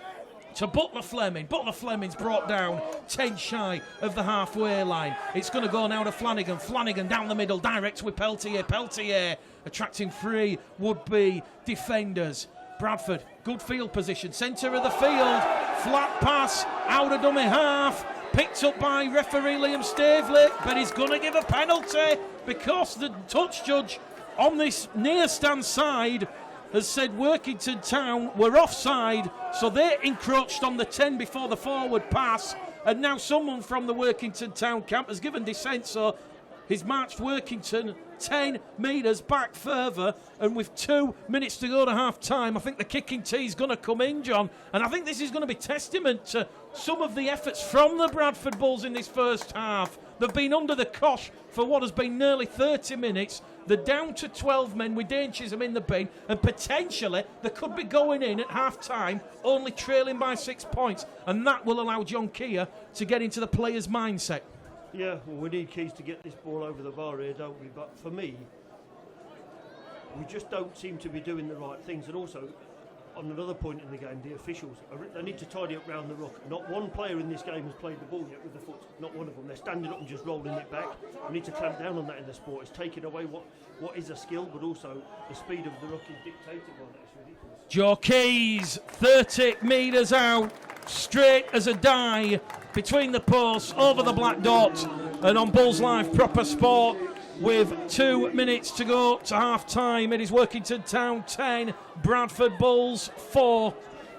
S1: to Butler Fleming. Butler Fleming's brought down 10 shy of the halfway line. It's going to go now to Flanagan. Flanagan down the middle, direct with Peltier. Peltier attracting 3 would-be defenders. Bradford, good field position, centre of the field, flat pass, out of dummy half, picked up by referee Liam Staveley, but he's going to give a penalty because the touch judge on this near stand side has said Workington Town were offside, so they encroached on the 10 before the forward pass, and now someone from the Workington Town camp has given dissent, so he's marched Workington 10 metres back further, and with 2 minutes to go to half-time, I think the kicking tee is going to come in, John, and I think this is going to be testament to some of the efforts from the Bradford Bulls in this first half. They've been under the cosh for what has been nearly 30 minutes. They're down to 12 men with Dane Chisholm in the bin, and potentially they could be going in at half-time only trailing by 6 points, and that will allow John Keir to get into the player's mindset.
S2: Yeah, well, we need Keys to get this ball over the bar here, don't we? But for me, we just don't seem to be doing the right things. And also, on another point in the game, the officials, they need to tidy up round the ruck. Not one player in this game has played the ball yet with the foot. Not one of them. They're standing up and just rolling it back. We need to clamp down on that in the sport. It's taking away what is a skill, but also the speed of the ruck is dictated by that. It's ridiculous.
S1: Joe Keys, 30 metres out, straight as a die, between the posts, over the black dot, and on Bulls Live Proper Sport, with 2 minutes to go to half-time. It is Workington Town 10, Bradford Bulls 4.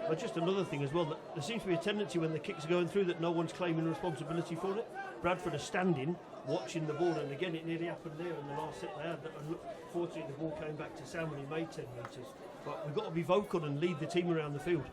S2: But just another thing as well, that there seems to be a tendency when the kicks are going through that no one's claiming responsibility for it. Bradford are standing, watching the ball, and again it nearly happened there in the last set they had. And fortunately the ball came back to Sam and he made 10 metres. But we've got to be vocal and lead the team around the field.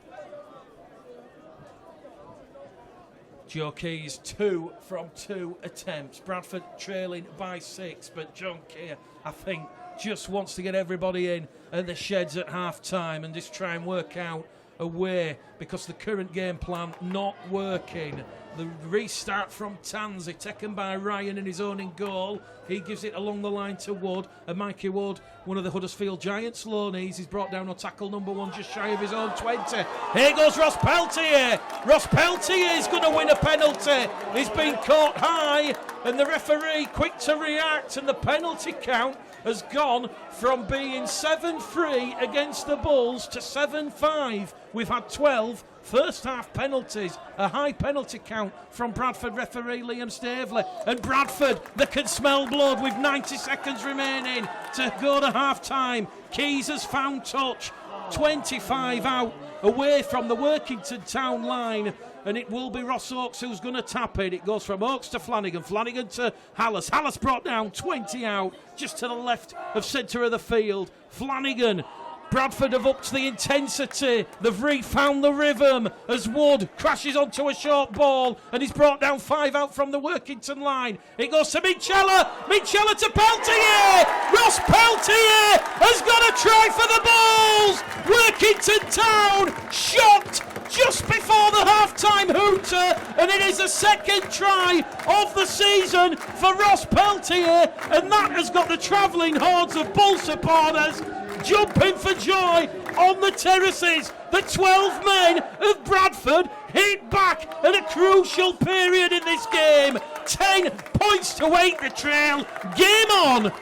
S1: Joe Keys 2 from 2 attempts. Bradford trailing by 6, but John Keir, I think, just wants to get everybody in at the sheds at half-time and just try and work out a way, because the current game plan not working. The restart from Tansey, taken by Ryan in his own in goal. He gives it along the line to Wood, and Mikey Wood, one of the Huddersfield Giants loanees, he's brought down on tackle number 1 just shy of his own 20. Here goes Ross Peltier. Ross Peltier is going to win a penalty. He's been caught high, and the referee quick to react, and the penalty count has gone from being 7-3 against the Bulls to 7-5. We've had 12 first half penalties, a high penalty count from Bradford referee Liam Staveley. And Bradford, they can smell blood with 90 seconds remaining to go to half time. Keys has found touch, 25 out away from the Workington Town line, and it will be Ross Oakes who's going to tap it. It goes from Oakes to Flanagan, Flanagan to Hallis. Hallis brought down, 20 out, just to the left of centre of the field. Flanagan. Bradford have upped the intensity. They've refound the rhythm as Wood crashes onto a short ball and he's brought down 5 out from the Workington line. It goes to Minchella. Minchella to Peltier. Ross Peltier has got a try for the Bulls. Workington Town shocked just before the half-time hooter, and it is the second try of the season for Ross Peltier, and that has got the travelling hordes of Bull supporters jumping for joy on the terraces. The 12 men of Bradford hit back at a crucial period in this game. 10 points to 8 the trail. Game on.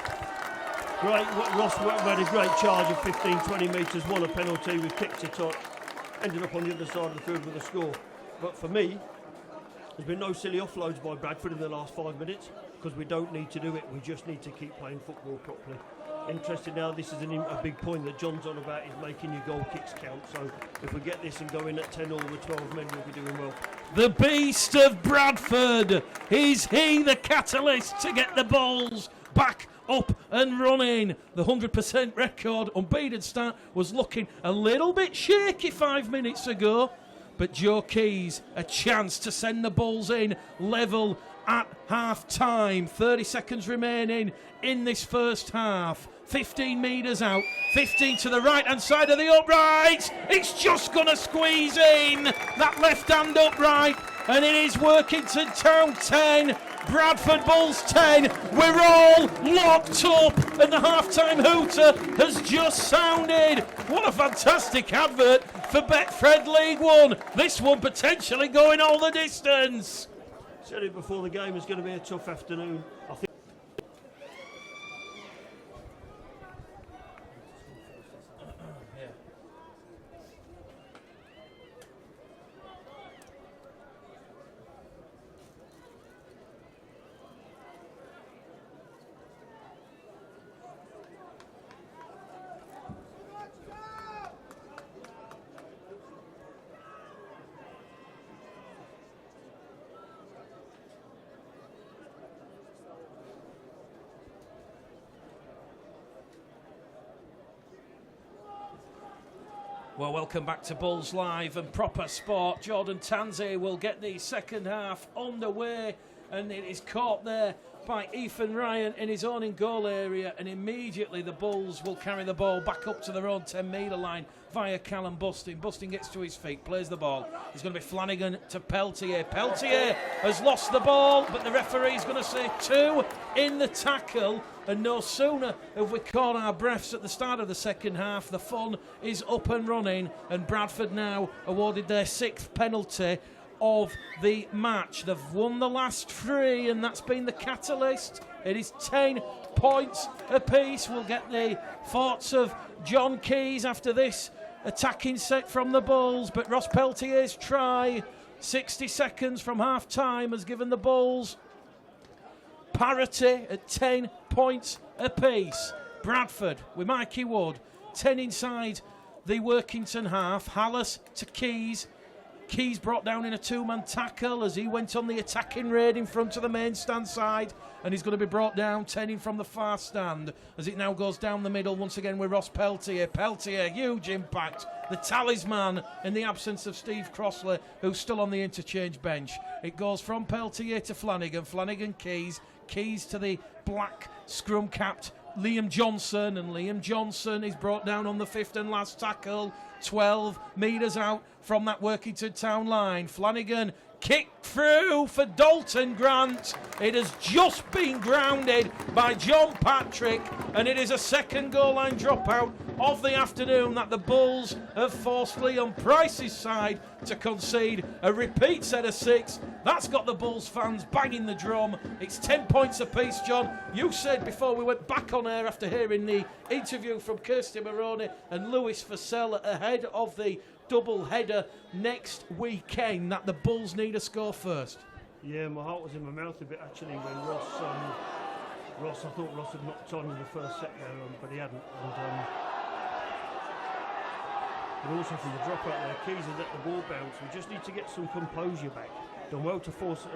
S2: Great, Ross made a great charge of 15-20 metres, won a penalty, we kicked it up, ended up on the other side of the field with a score. But for me, there's been no silly offloads by Bradford in the last 5 minutes, because we don't need to do it, we just need to keep playing football properly. Interesting now, this is a big point that John's on about, is making your goal kicks count. So if we get this and go in at 10 all, the 12 men will be doing well.
S1: The beast of Bradford, is he the catalyst to get the Bulls back up and running? The 100% record, unbeaten start, was looking a little bit shaky 5 minutes ago. But Joe Keys, a chance to send the Bulls in level at half-time. 30 seconds remaining in this first half. 15 metres out, 15 to the right-hand side of the uprights. It's just going to squeeze in that left-hand upright, and it is Workington Town 10, Bradford Bulls 10. We're all locked up, and the half-time hooter has just sounded. What a fantastic advert for Betfred League One. This one potentially going all the distance.
S2: Said it before the game, it's going to be a tough afternoon. I think
S1: Well, welcome back to Bulls Live and Proper Sport. Jordan Tanzi will get the second half underway, and it is caught there by Ethan Ryan in his own in-goal area, and immediately the Bulls will carry the ball back up to their own 10-metre line via Callum Busting. Busting gets to his feet, plays the ball. It's going to be Flanagan to Peltier. Peltier has lost the ball, but the referee's going to say 2 in the tackle. And no sooner have we caught our breaths at the start of the second half, the fun is up and running, and Bradford now awarded their 6th penalty of the match. They've won the last 3, and that's been the catalyst. It is 10 points apiece. We'll get the thoughts of John Keys after this attacking set from the Bulls, but Ross Peltier's try, 60 seconds from half-time, has given the Bulls parity at 10 points apiece. Bradford with Mikey Wood, 10 inside the Workington half. Hallis to Keys. Keys brought down in a 2-man tackle as he went on the attacking raid in front of the main stand side, and he's going to be brought down 10 in from the far stand as it now goes down the middle once again with Ross Peltier. Peltier, huge impact, the talisman in the absence of Steve Crossley, who's still on the interchange bench. It goes from Peltier to Flanagan, Flanagan Keys, Keys to the black scrum-capped Liam Johnson, and Liam Johnson is brought down on the 5th and last tackle, 12 metres out from that Workington Town line. Flanagan kicked through for Dalton Grant. It has just been grounded by John Patrick, and it is a second goal line dropout of the afternoon that the Bulls have forced Leon Pryce's side to concede a repeat set of 6. That's got the Bulls fans banging the drum. It's 10 points apiece, John. You said before we went back on air after hearing the interview from Kirsty Maroney and Lewis Fussell ahead of the double header next weekend that the Bulls need a score first.
S2: Yeah, my heart was in my mouth a bit actually when Ross, I thought Ross had knocked on in the first set there, but he hadn't. And but also from the drop out there, Keys has let the ball bounce. We just need to get some composure back. Done well to force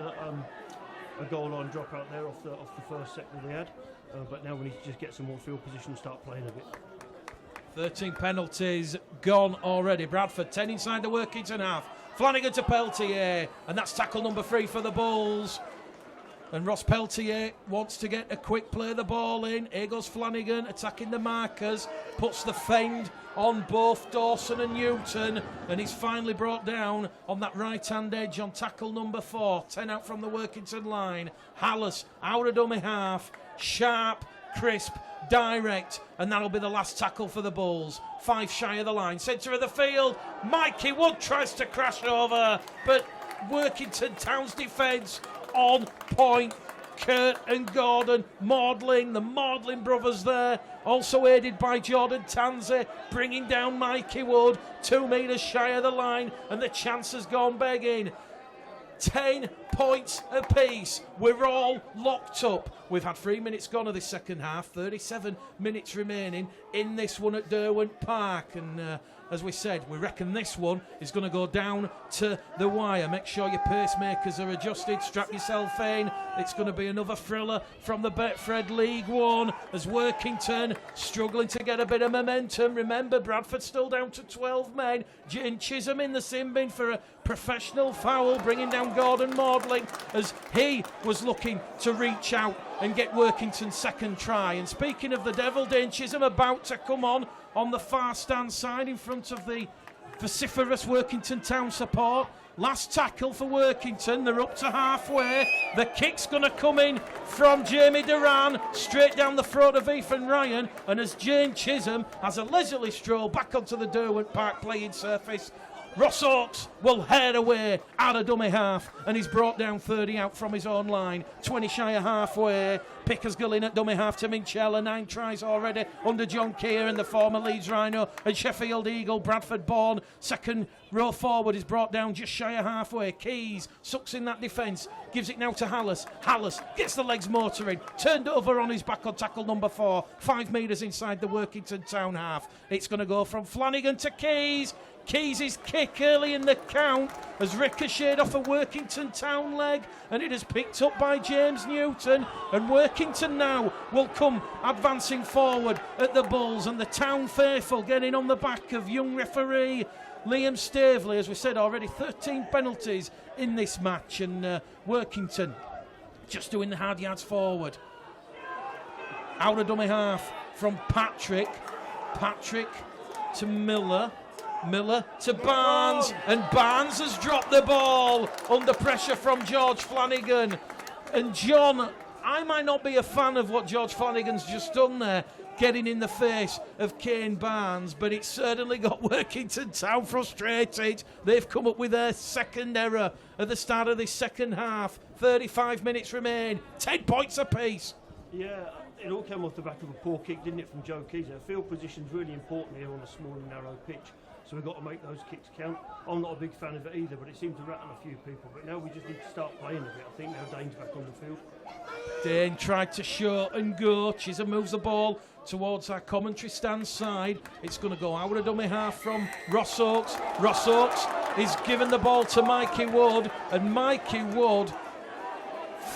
S2: a goal line drop out there off the first set that we had, but now we need to just get some more field position and start playing a bit.
S1: 13 penalties gone already. Bradford 10 inside the Workington half. Flanagan to Peltier, and that's tackle number 3 for the Bulls. And Ross Peltier wants to get a quick play the ball in. Here goes Flanagan attacking the markers, puts the fend on both Dawson and Newton, and he's finally brought down on that right-hand edge on tackle number 4. 10 out from the Workington line. Hallis out of dummy half. Sharp, crisp, direct, and that'll be the last tackle for the Bulls. 5 shy of the line. Centre of the field. Mikey Wood tries to crash over, but Workington Town's defence on point. Kurt and Gordon Maudlin, the Maudlin brothers there, also aided by Jordan Tanzi, bringing down Mikey Wood 2 metres shy of the line, and the chance has gone begging. 10 points apiece. We're all locked up. We've had 3 minutes gone of this second half, 37 minutes remaining in this one at Derwent Park, and as we said, we reckon this one is going to go down to the wire. Make sure your pacemakers are adjusted, strap yourself in. It's going to be another thriller from the Betfred League One as Workington struggling to get a bit of momentum. Remember, Bradford still down to 12 men. Jane Chisholm in the sin bin for a professional foul, bringing down Gordon Maudlin as he was looking to reach out and get Workington's second try. And speaking of the devil, Dane Chisholm about to come on the far stand side in front of the vociferous Workington Town support. Last tackle for Workington. They're up to halfway. The kick's going to come in from Jamie Duran, straight down the throat of Ethan Ryan. And as Jane Chisholm has a leisurely stroll back onto the Derwent Park playing surface, Ross Oakes will head away out of dummy half, and he's brought down 30 out from his own line. 20 shy of halfway. Pickersgill in at dummy half to Minchella. 9 tries already under John Keir and the former Leeds Rhino and Sheffield Eagle. Bradford born. Second row forward is brought down just shy of halfway. Keys sucks in that defence. Gives it now to Hallis. Hallis gets the legs motoring. Turned over on his back on tackle number 4. 5 metres inside the Workington Town half. It's going to go from Flanagan to Keys. Keys' kick early in the count has ricocheted off a Workington Town leg, and it is picked up by James Newton, and Workington now will come advancing forward at the Bulls, and the Town faithful getting on the back of young referee Liam Staveley. As we said already, 13 penalties in this match, and Workington just doing the hard yards forward. Out of dummy half from Patrick to Miller to Barnes, and Barnes has dropped the ball under pressure from George Flanagan. And John, I might not be a fan of what George Flanagan's just done there, getting in the face of Kane Barnes, but it certainly got Workington Town frustrated. They've come up with their second error at the start of this second half. 35 minutes remain, 10 points apiece.
S2: Yeah, it all came off the back of a poor kick, didn't it, from Joe Keys? Field position's really important here on a small and narrow pitch, so we've got to make those kicks count. I'm not a big fan of it either, but it seemed to rattle a few people. But now we just need to start playing a bit. I think now Dane's back on the field.
S1: Dane tried to shoot and go. Chisholm moves the ball towards our commentary stand side. It's going to go out of dummy half from Ross Oakes. Ross Oakes is giving the ball to Mikey Wood, and Mikey Wood,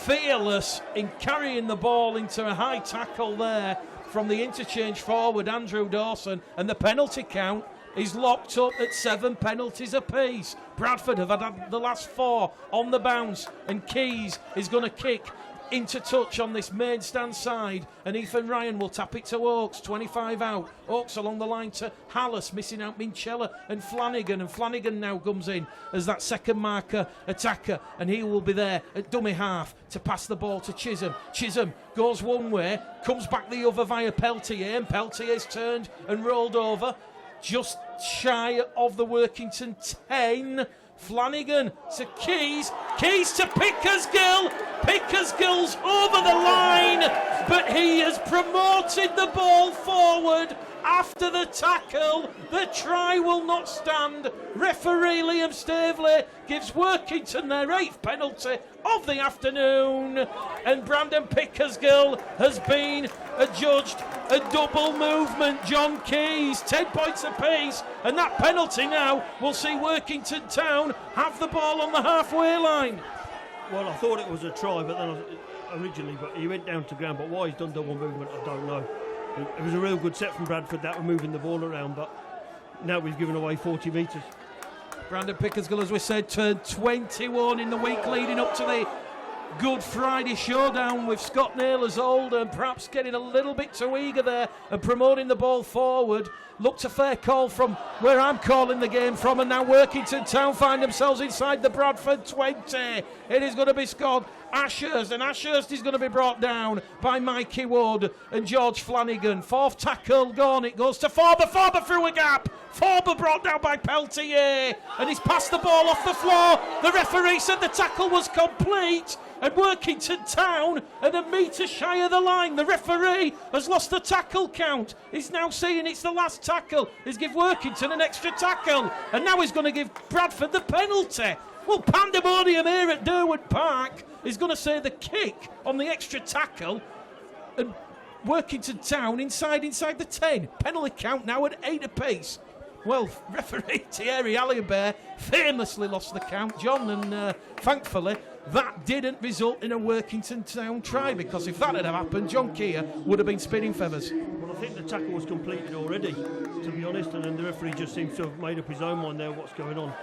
S1: fearless in carrying the ball into a high tackle there from the interchange forward, Andrew Dawson, and the penalty count is locked up at 7 penalties apiece. Bradford have had the last 4 on the bounce, and Keys is going to kick into touch on this main stand side, and Ethan Ryan will tap it to Oakes. 25 out. Oakes along the line to Hallis, missing out Minchella and Flanagan now comes in as that second marker attacker, and he will be there at dummy half to pass the ball to Chisholm. Chisholm goes one way, comes back the other via Peltier, and Peltier's turned and rolled over just shy of the Workington 10. Flanagan to Keys to Pickersgill. Pickersgill's over the line, but he has promoted the ball forward after the tackle. The try will not stand. Referee Liam Staveley gives Workington their 8th penalty of the afternoon, and Brandon Pickersgill has been adjudged a double movement. John Keys, 10 points apiece, and that penalty now will see Workington Town have the ball on the halfway line.
S2: Well, I thought it was a try, but then originally, but he went down to ground. But why he's done double movement, I don't know. It was a real good set from Bradford, that were moving the ball around, but now we've given away 40 metres.
S1: Brandon Pickersgill, as we said, turned 21 in the week leading up to the Good Friday showdown with Scott Naylor's Oldham, perhaps getting a little bit too eager there and promoting the ball forward. Looked a fair call from where I'm calling the game from, and now Workington Town find themselves inside the Bradford 20. It is going to be Scott Ashurst, and Ashurst is going to be brought down by Mikey Wood and George Flanagan. 4th tackle gone, it goes to Forber. Forber through a gap. Forber brought down by Peltier, and he's passed the ball off the floor. The referee said the tackle was complete, and Workington Town are a metre shy of the line. The referee has lost the tackle count. He's now saying it's the last tackle. He's give Workington an extra tackle, and now he's going to give Bradford the penalty. Well, pandemonium here at Durwood Park. He's going to say the kick on the extra tackle, and Workington Town inside the 10. Penalty count now at 8 apiece. Well, referee Thierry Alliobert famously lost the count, John, and thankfully that didn't result in a Workington Town try, because if that had happened, John Keir would have been spinning feathers.
S2: Well, I think the tackle was completed already, to be honest, and then the referee just seems to have made up his own mind there what's going on.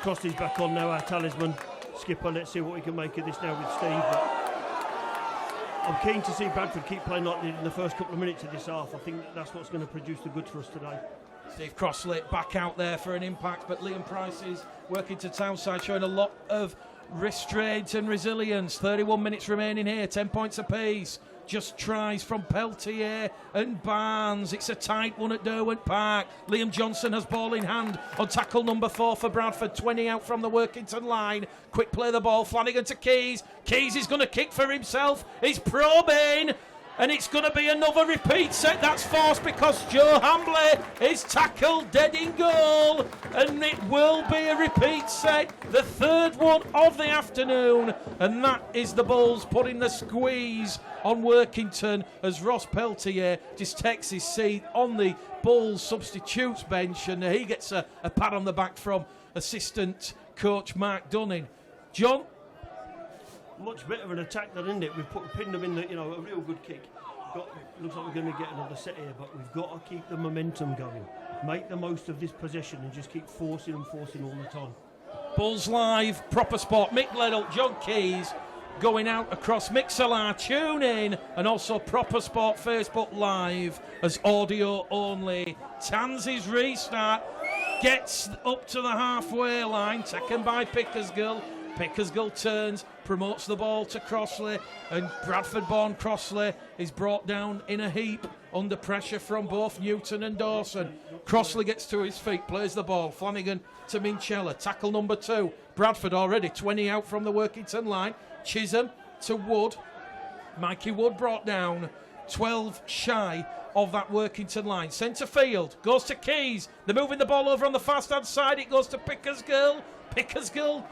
S2: Crossley's back on now, our talisman. Skipper, let's see what we can make of this now with Steve. But I'm keen to see Bradford keep playing like they did in the first couple of minutes of this half. I think that's what's going to produce the goods for us today.
S1: Steve Crossley back out there for an impact, but Liam Pryce is working to Town side, showing a lot of restraint and resilience. 31 minutes remaining here, 10 points apiece. Just tries from Peltier and Barnes. It's a tight one at Durwood Park. Liam Johnson has ball in hand on tackle number 4 for Bradford. 20 out from the Workington line. Quick play the ball. Flanagan to Keys. Keys is going to kick for himself. He's probing. And it's going to be another repeat set. That's forced because Joe Hambley is tackled dead in goal. And it will be a repeat set. The 3rd one of the afternoon. And that is the Bulls putting the squeeze on Workington as Ross Peltier just takes his seat on the Bulls substitutes bench. And he gets a pat on the back from assistant coach Mark Dunning. John?
S2: Much better of an attack than, isn't it? We've pinned them in the, a real good kick. Looks like we're going to get another set here, but we've got to keep the momentum going. Make the most of this possession and just keep forcing all the time.
S1: Bulls Live, Proper Sport, Mick Leddle, John Keys going out across Mixlr, tune in, and also Proper Sport Facebook Live as audio only. Tansey's restart gets up to the halfway line, taken by Pickersgill. Pickersgill turns, promotes the ball to Crossley, and Bradford-born Crossley is brought down in a heap under pressure from both Newton and Dawson. Crossley gets to his feet, plays the ball. Flanagan to Minchella, tackle number 2. Bradford already 20 out from the Workington line. Chisholm to Wood. Mikey Wood brought down, 12 shy of that Workington line. Centre field, goes to Keys. They're moving the ball over on the fast-hand side. It goes to Pickersgill. Pickersgill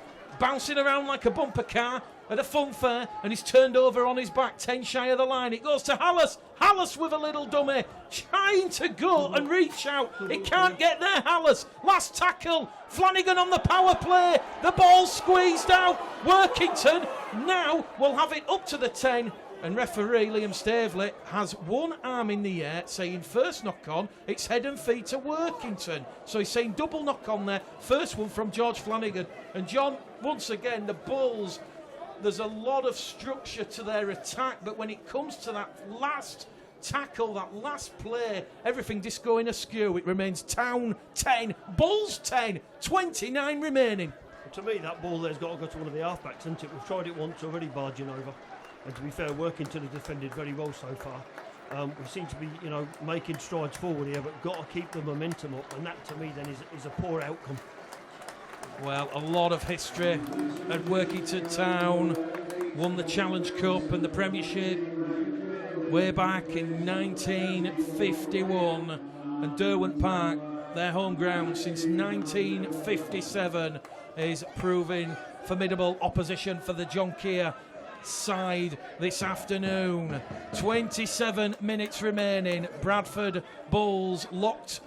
S1: bouncing around like a bumper car at a fun fair, and he's turned over on his back, 10 shy of the line. It goes to Hallis. Hallis with a little dummy, trying to go and reach out. It can't get there, Hallis. Last tackle. Flanagan on the power play. The ball squeezed out. Workington now will have it up to the 10. And referee Liam Staveley has one arm in the air saying first knock on, it's head and feet to Workington. So he's saying double knock on there. First one from George Flanagan. And John, once again, the Bulls, there's a lot of structure to their attack, but when it comes to that last tackle, that last play, everything just going askew. It remains Town 10, Bulls 10, 29 remaining.
S2: To me, that ball there's got to go to one of the halfbacks, hasn't it? We've tried it once already, barging over. And to be fair, Workington has defended very well so far. We seem to be, making strides forward here, but got to keep the momentum up. And that, to me, then is a poor outcome.
S1: Well, a lot of history at Workington Town. Won the Challenge Cup and the Premiership. way back in 1951. And Derwent Park, their home ground since 1957, is proving formidable opposition for the John Keir side this afternoon. 27 minutes remaining. Bradford Bulls locked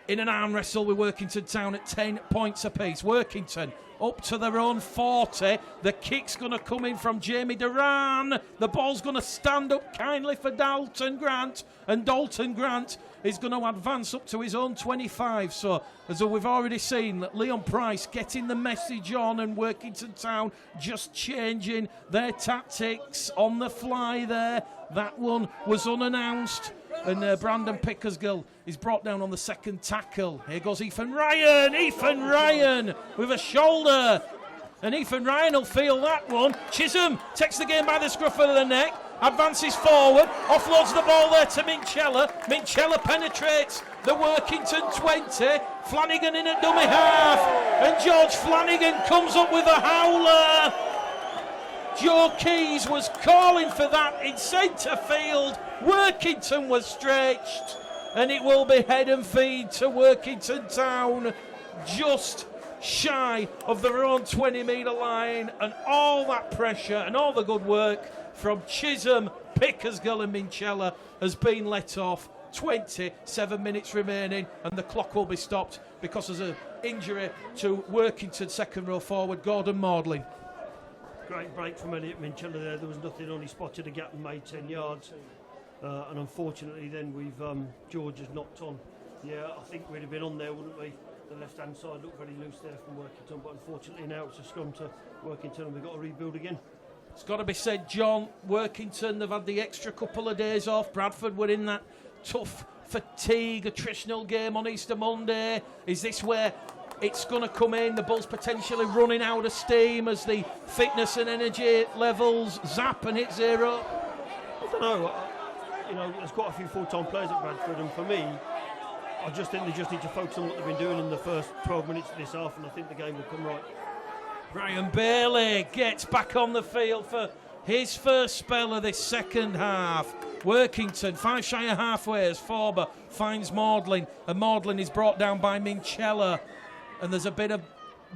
S1: in an arm wrestle with Workington Town at 10 points apiece. Workington up to their own 40. The kick's going to come in from Jamie Duran. The ball's going to stand up kindly for Dalton Grant, and Dalton Grant is going to advance up to his own 25. So, as we've already seen, that Leon Pryce getting the message on, and Workington Town just changing their tactics on the fly there. That one was unannounced. And Brandon Pickersgill is brought down on the second tackle. Here goes Ethan Ryan. Ethan Ryan with a shoulder. And Ethan Ryan will feel that one. Chisholm takes the game by the scruff of the neck. Advances forward. Offloads the ball there to Minchella. Minchella penetrates the Workington 20. Flanagan in at dummy half. And George Flanagan comes up with a howler. Joe Keys was calling for that in centre field. Workington was stretched, and it will be head and feed to Workington Town, just shy of their own 20-metre line. And all that pressure and all the good work from Chisholm, Pickersgill and Minchella has been let off. 27 minutes remaining, and the clock will be stopped because there's an injury to Workington second row forward Gordon Maudlin.
S2: Great break from Elliot Minchella there. There was nothing on. He spotted a gap and made 10 yards. And unfortunately then George has knocked on. Yeah, I think we'd have been on there, wouldn't we? The left-hand side looked very loose there from Workington, but unfortunately now it's a scrum to Workington and we've got to rebuild again.
S1: It's got to be said, John, Workington, they've had the extra couple of days off. Bradford were in that tough fatigue attritional game on Easter Monday. Is this where it's going to come in? The Bulls potentially running out of steam as the fitness and energy levels zap and hit zero?
S2: I don't know. There's quite a few full-time players at Bradford, and for me, I just think they just need to focus on what they've been doing in the first 12 minutes of this half, and I think the game will come right.
S1: Brian Bailey gets back on the field for his first spell of this second half. Workington, 5 shy of halfway as Forber finds Maudlin, and Maudlin is brought down by Minchella. And there's a bit of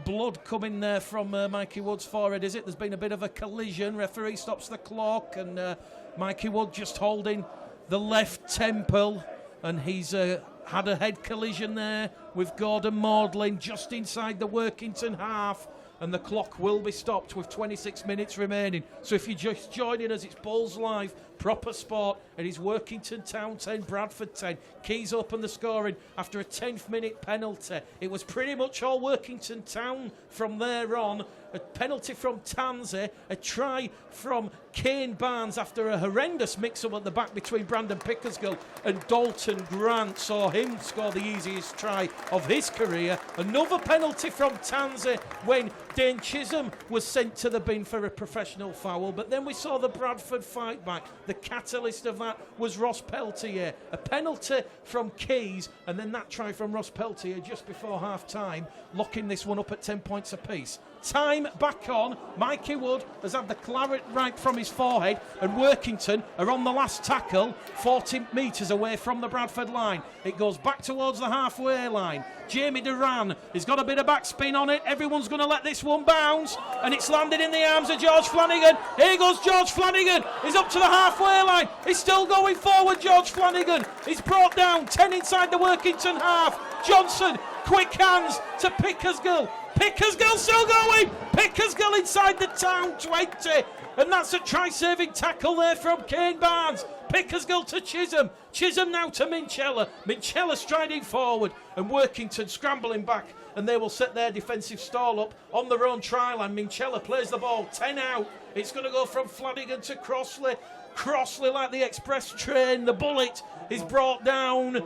S1: blood coming there from Mikey Wood's forehead, is it? There's been a bit of a collision. Referee stops the clock, and Mikey Wood just holding the left temple, and he's had a head collision there with Gordon Maudlin just inside the Workington half, and the clock will be stopped with 26 minutes remaining. So if you're just joining us, it's Bulls Live, proper sport. It is Workington Town 10, Bradford 10. Keys open the scoring after a 10th minute penalty. It was pretty much all Workington Town from there on. A penalty from Tansey, a try from Kane Barnes after a horrendous mix-up at the back between Brandon Pickersgill and Dalton Grant. Saw him score the easiest try of his career. Another penalty from Tansey when Dane Chisholm was sent to the bin for a professional foul. But then we saw the Bradford fight back. The catalyst of that was Ross Peltier. A penalty from Keys, and then that try from Ross Peltier just before half-time, locking this one up at 10 points apiece. Time back on. Mikey Wood has had the claret right from his forehead, and Workington are on the last tackle, 40 metres away from the Bradford line. It goes back towards the halfway line. Jamie Duran has got a bit of backspin on it. Everyone's going to let this one bounce, and it's landed in the arms of George Flanagan. Here goes George Flanagan. He's up to the halfway line. He's still going forward, George Flanagan. He's brought down 10 inside the Workington half. Johnson, quick hands to Pickersgill. Pickersgill still going. Pickersgill inside the Town 20. And that's a try-saving tackle there from Kane Barnes. Pickersgill to Chisholm. Chisholm now to Minchella. Minchella striding forward, and Workington scrambling back. And they will set their defensive stall up on their own try line. Minchella plays the ball 10 out. It's going to go from Flanagan to Crossley. Crossley like the express train. The bullet is brought down.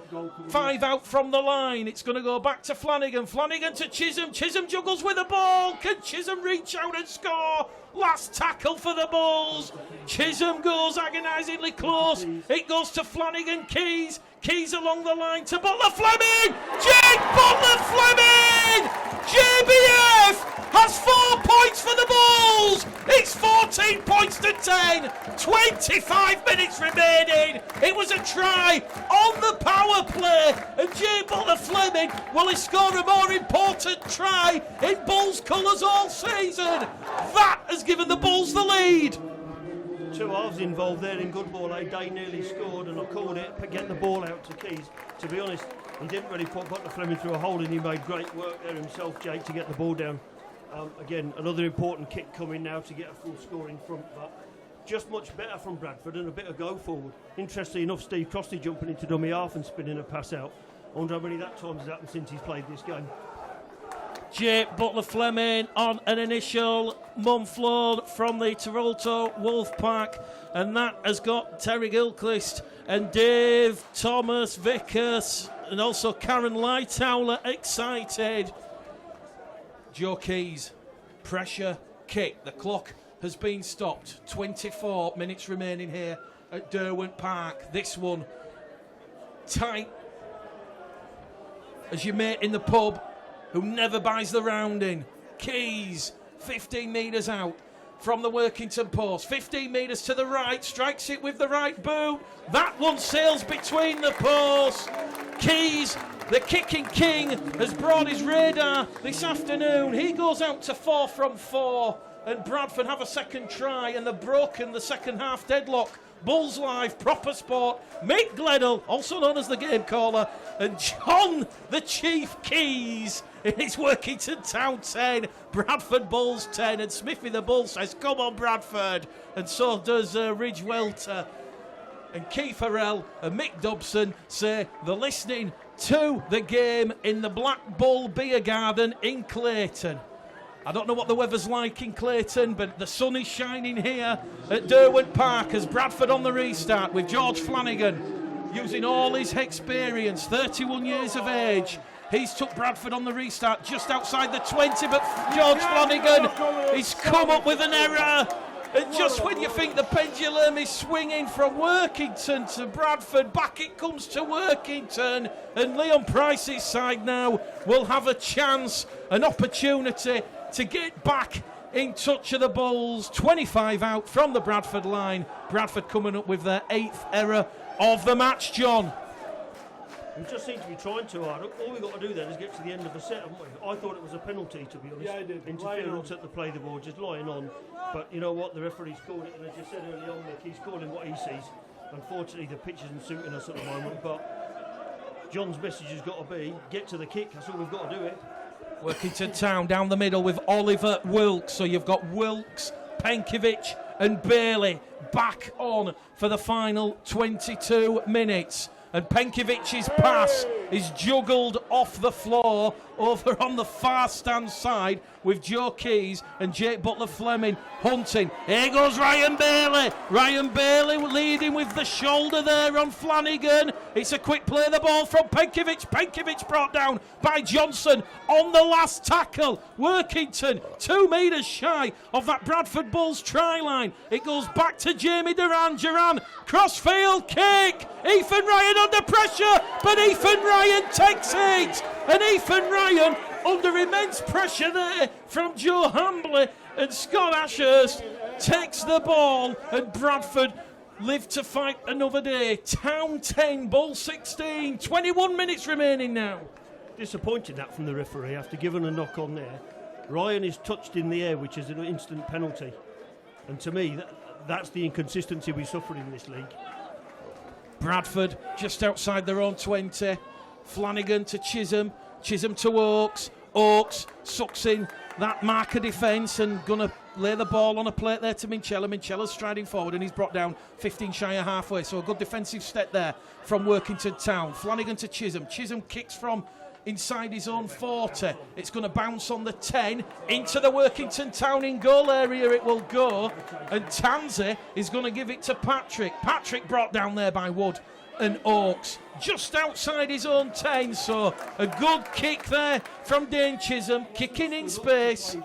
S1: 5 out from the line. It's going to go back to Flanagan. Flanagan to Chisholm. Chisholm juggles with the ball. Can Chisholm reach out and score? Last tackle for the Bulls. Chisholm goes agonisingly close. It goes to Flanagan. Keys. Keys along the line to Butler Fleming. Jake Butler Fleming. JBF has 4 points for the Bulls. It's 14 points to 10. 25 minutes remaining. Fleming. Will he score a more important try in Bulls colours all season? That has given the Bulls the lead.
S2: Two halves involved there in good ball. Day nearly scored, and I called it, but get the ball out to Keys. To be honest, he didn't really put the Fleming through a hole, and he made great work there himself, Jake, to get the ball down. Again, another important kick coming now to get a full scoring front, but just much better from Bradford and a bit of go forward. Interestingly enough, Steve Crossley jumping into dummy half and spinning a pass out. I wonder how many that time has happened since he's played this game.
S1: Jake Butler-Fleming on an initial month loan from the Toronto Wolfpack, and that has got Terry Gilchrist and Dave Thomas Vickers and also Karen Lightowler excited. Joe Keys, pressure kick. The clock has been stopped. 24 minutes remaining here at Derwent Park. This one tight as your mate in the pub who never buys the rounding. Keys, 15 metres out from the Workington post. 15 metres to the right, strikes it with the right boot. That one sails between the posts. Keys, the kicking king, has brought his radar this afternoon. He goes out to 4 from 4, and Bradford have a second try, and they've broken the second half deadlock. Bulls Live, proper sport. Mick Gledell, also known as the game caller, and John the Chief Keys. It is Workington Town 10, Bradford Bulls 10, and Smithy the Bull says, come on Bradford, and so does Ridge Welter. And Keith Harrell and Mick Dobson say they're listening to the game in the Black Bull Beer Garden in Clayton. I don't know what the weather's like in Clayton, but the sun is shining here at Derwent Park as Bradford on the restart with George Flanagan using all his experience, 31 years of age. He's took Bradford on the restart just outside the 20, but George Flanagan, he's come up with an error. And just when you think the pendulum is swinging from Workington to Bradford, back it comes to Workington. And Leon Pryce's side now will have a chance, an opportunity to get back in touch of the Bulls. 25 out from the Bradford line. Bradford coming up with their 8th error of the match, John.
S2: We just seem to be trying too hard. All we've got to do then is get to the end of the set, haven't we? I thought it was a penalty, to be honest.
S3: Yeah, I did.
S2: Interference at the play the ball, just lying on. But you know what? The referee's called it, and as you said earlier on, Nick, he's calling what he sees. Unfortunately, the pitch isn't suiting us at the moment, but John's message has got to be, get to the kick. That's all we've got to do it.
S1: Workington Town down the middle with Oliver Wilkes. So you've got Wilkes, Penkovic and Bailey back on for the final 22 minutes. And Penkovic's pass is juggled off the floor over on the far stand side with Joe Keys and Jake Butler-Fleming hunting. Here goes Ryan Bailey. Ryan Bailey leading with the shoulder there on Flanagan. It's a quick play, the ball from Penkovic. Penkovic brought down by Johnson on the last tackle. Workington 2 metres shy of that Bradford Bulls try line. It goes back to Jamie Duran. Duran, crossfield kick. Ethan Ryan under pressure, but Ethan Ryan takes it. And Ethan Ryan under immense pressure there from Joe Hambley, and Scott Ashurst takes the ball, and Bradford live to fight another day. Town 10, Bull 16, 21 minutes remaining now.
S2: Disappointed that from the referee after giving a knock on there. Ryan is touched in the air, which is an instant penalty. And to me, that's the inconsistency we suffer in this league.
S1: Bradford just outside their own 20. Flanagan to Chisholm. Chisholm to Oakes. Oakes sucks in that marker defence and going to lay the ball on a plate there to Minchella. Minchella's striding forward and he's brought down 15 shy of halfway. So a good defensive step there from Workington Town. Flanagan to Chisholm. Chisholm kicks from inside his own 40. It's going to bounce on the 10 into the Workington Town in goal area. It will go, and Tansey is going to give it to Patrick. Patrick brought down there by Wood and Oakes just outside his own 10. So a good kick there from Dane Chisholm, kicking in space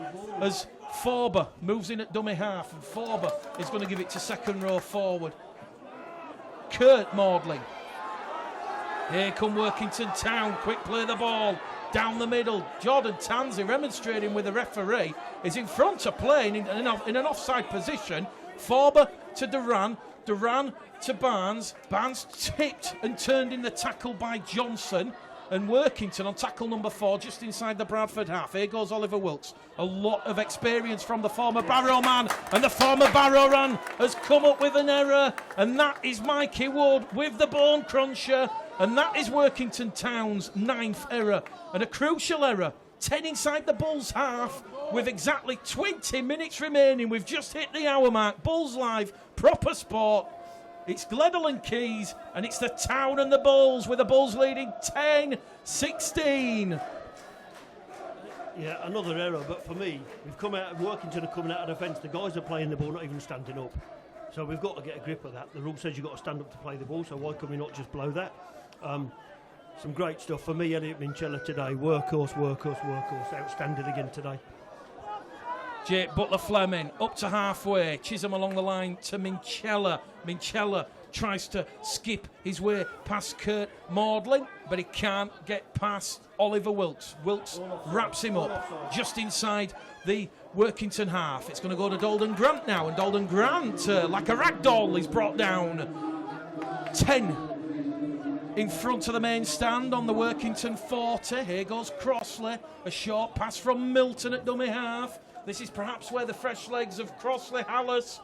S1: as Forber moves in at dummy half, and Forber is going to give it to second row forward Kurt Maudling. Here come Workington Town, quick play the ball down the middle. Jordan Tansey remonstrating with the referee, is in front of playing in an offside position. Forber to Duran, Duran to Barnes. Barnes tipped and turned in the tackle by Johnson. And Workington on tackle number 4, just inside the Bradford half. Here goes Oliver Wilkes. A lot of experience from the former Barrow man. And the former Barrow man has come up with an error. And that is Mikey Wood with the bone cruncher. And that is Workington Town's 9th error. And a crucial error. 10 inside the Bulls half with exactly 20 minutes remaining. We've just hit the hour mark. Bulls Live, proper sport. It's Gleddell and Keys, and it's the Town and the Bulls, with the Bulls leading 10-16.
S2: Yeah, another error, but for me, we've come out of Workington are coming out of defence. The guys are playing the ball, not even standing up. So we've got to get a grip of that. The rule says you've got to stand up to play the ball, so why can we not just blow that? Some great stuff for me, Elliot Minchella today. Workhorse, outstanding again today.
S1: Jake Butler-Fleming up to halfway. Chisholm along the line to Minchella. Minchella tries to skip his way past Kurt Maudlin, but he can't get past Oliver Wilkes. Wilkes wraps him up just inside the Workington half. It's going to go to Dalden Grant now, and Dalden Grant, like a ragdoll, is brought down. 10 in front of the main stand on the Workington 40. Here goes Crossley. A short pass from Milton at dummy half. This is perhaps where the fresh legs of Crossley, Hallis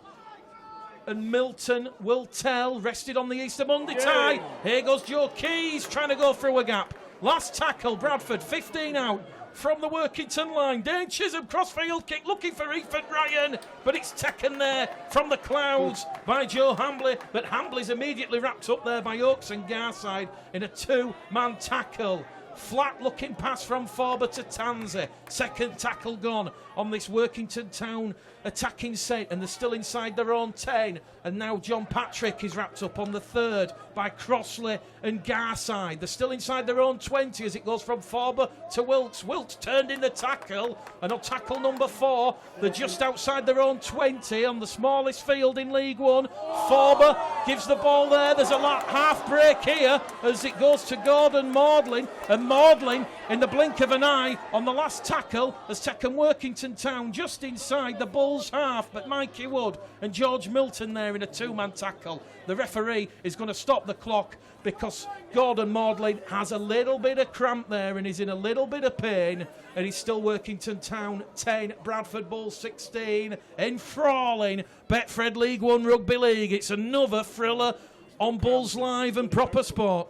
S1: and Milton will tell. Rested on the Easter Monday tie. Here goes Joe Keys trying to go through a gap. Last tackle, Bradford, 15 out from the Workington line. Dane Chisholm, crossfield kick, looking for Ethan Ryan, but it's taken there from the clouds by Joe Hambley. But Hambley's immediately wrapped up there by Oakes and Garside in a 2-man tackle. Flat looking pass from Forber to Tanzi. Second tackle gone on this Workington Town attacking set, and they're still inside their own 10. And now John Patrick is wrapped up on the third by Crossley and Garside. They're still inside their own 20 as it goes from Forber to Wilkes. Wilkes turned in the tackle, and on tackle number 4, they're just outside their own 20 on the smallest field in League One. Forber gives the ball there. There's a half break here as it goes to Gordon Maudlin, and Maudlin, in the blink of an eye on the last tackle, has taken Workington Town just inside the Bulls half. But Mikey Wood and George Milton there in a 2-man tackle. The referee is going to stop the clock because Gordon Maudlin has a little bit of cramp there and is in a little bit of pain, and he's still Workington Town 10, Bradford Bulls 16, enthralling Betfred League One Rugby League. It's another thriller on Bulls Live and proper sport.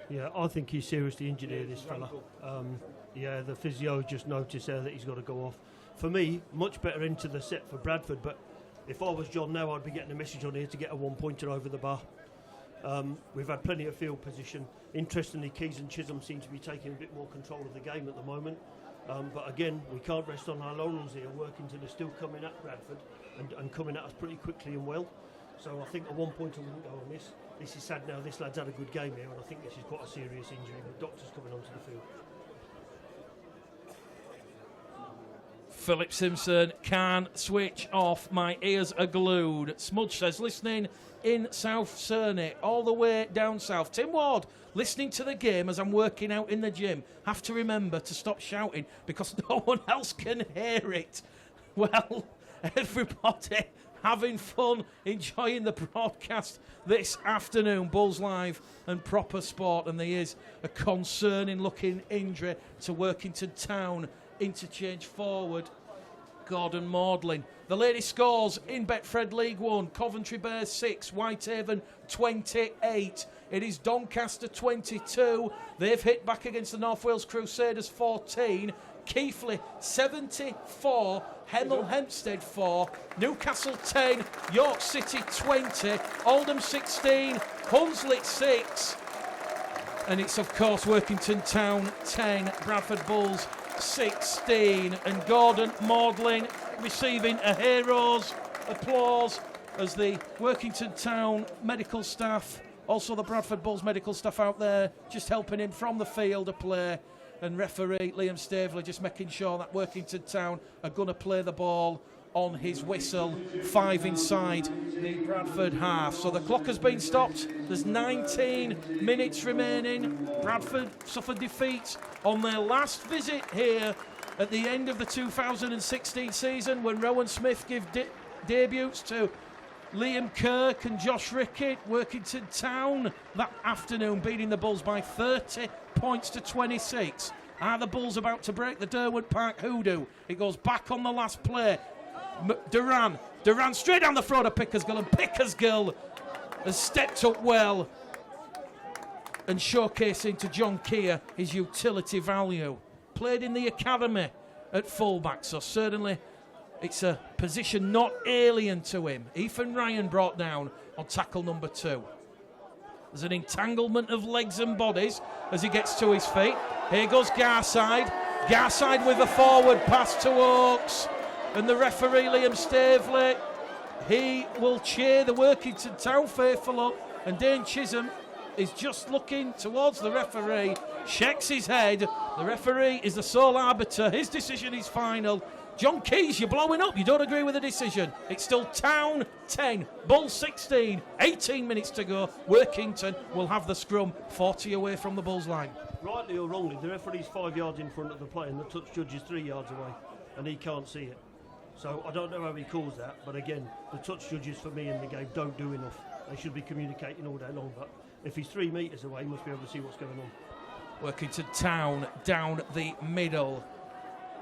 S2: Yeah, I think he's seriously injured here, this fella. The physio just noticed there that he's got to go off. For me, much better into the set for Bradford, but if I was John now, I'd be getting a message on here to get a 1-pointer over the bar. We've had plenty of field position. Interestingly, Keys and Chisholm seem to be taking a bit more control of the game at the moment. But again, we can't rest on our laurels here. Workington is still coming at Bradford and coming at us pretty quickly and well. So I think a 1-pointer wouldn't go on this. This is sad now. This lad's had a good game here, and I think this is quite a serious injury. The doctor's coming onto the field.
S1: Philip Simpson can't switch off. My ears are glued. Smudge says, listening in South Cerney, all the way down south. Tim Ward, listening to the game as I'm working out in the gym. Have to remember to stop shouting because no one else can hear it. Well, everybody having fun, enjoying the broadcast this afternoon. Bulls Live and proper sport, and there is a concerning looking injury to Workington Town. Interchange forward, Gordon Maudlin. The latest scores in Betfred League One: Coventry Bears 6, Whitehaven 28. It is Doncaster 22. They've hit back against the North Wales Crusaders 14. Keighley 74, Hemel Hempstead 4, Newcastle 10, York City 20, Oldham 16, Hunslet 6, and it's of course Workington Town 10, Bradford Bulls 16, and Gordon Maudlin receiving a hero's applause as the Workington Town medical staff, also the Bradford Bulls medical staff out there just helping him from the field of play, and referee Liam Staveley just making sure that Workington Town are going to play the ball on his whistle. 5 inside the Bradford half. So the clock has been stopped. There's 19 minutes remaining. Bradford suffered defeat on their last visit here at the end of the 2016 season when Rowan Smith gave debuts to Liam Kirk and Josh Rickett. Workington Town that afternoon beating the Bulls by 30 points to 26. Are the Bulls about to break the Derwent Park hoodoo? It goes back on the last play. Duran straight down the throat of Pickersgill, and Pickersgill has stepped up well and showcasing to John Keir his utility value. Played in the academy at fullback, so certainly it's a position not alien to him. Ethan Ryan brought down on tackle number 2. There's an entanglement of legs and bodies as he gets to his feet. Here goes Garside. Garside with a forward pass to Oakes. And the referee, Liam Staveley, he will cheer the Workington Town faithful up. And Dane Chisholm is just looking towards the referee, shakes his head. The referee is the sole arbiter. His decision is final. John Keys, you're blowing up. You don't agree with the decision. It's still Town 10, Bull 16, 18 minutes to go. Workington will have the scrum 40 away from the Bulls line.
S2: Rightly or wrongly, the referee's 5 yards in front of the play and the touch judge is 3 yards away and he can't see it. So I don't know how he calls that, but again, the touch judges for me in the game don't do enough. They should be communicating all day long, but if he's 3 metres away, he must be able to see what's going on.
S1: Workington Town down the middle.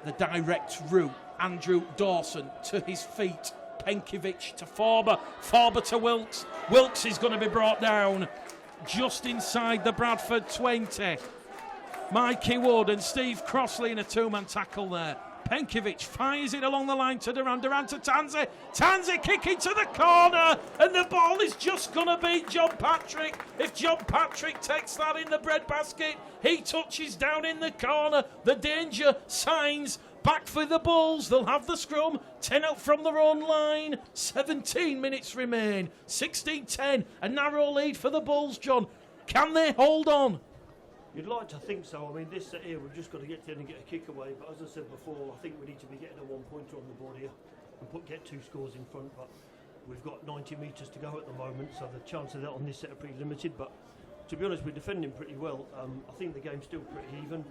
S1: The direct route. Andrew Dawson to his feet. Penkiewicz to Forber. Forber to Wilkes. Wilkes is going to be brought down just inside the Bradford 20. Mikey Wood and Steve Crossley in a 2-man tackle there. Penkiewicz fires it along the line to Duran. Duran to Tanzi. Tanzi kicking to the corner. And the ball is just going to beat John Patrick. If John Patrick takes that in the breadbasket, he touches down in the corner. The danger signs back for the Bulls. They'll have the scrum. 10 out from their own line. 17 minutes remain. 16-10. A narrow lead for the Bulls, John. Can they hold on?
S2: You'd like to think so. I mean, this set here, we've just got to get in and get a kick away. But as I said before, I think we need to be getting a 1-pointer on the board here and get 2 scores in front. But we've got 90 metres to go at the moment, so the chance of that on this set are pretty limited. But to be honest, we're defending pretty well. I think the game's still pretty even,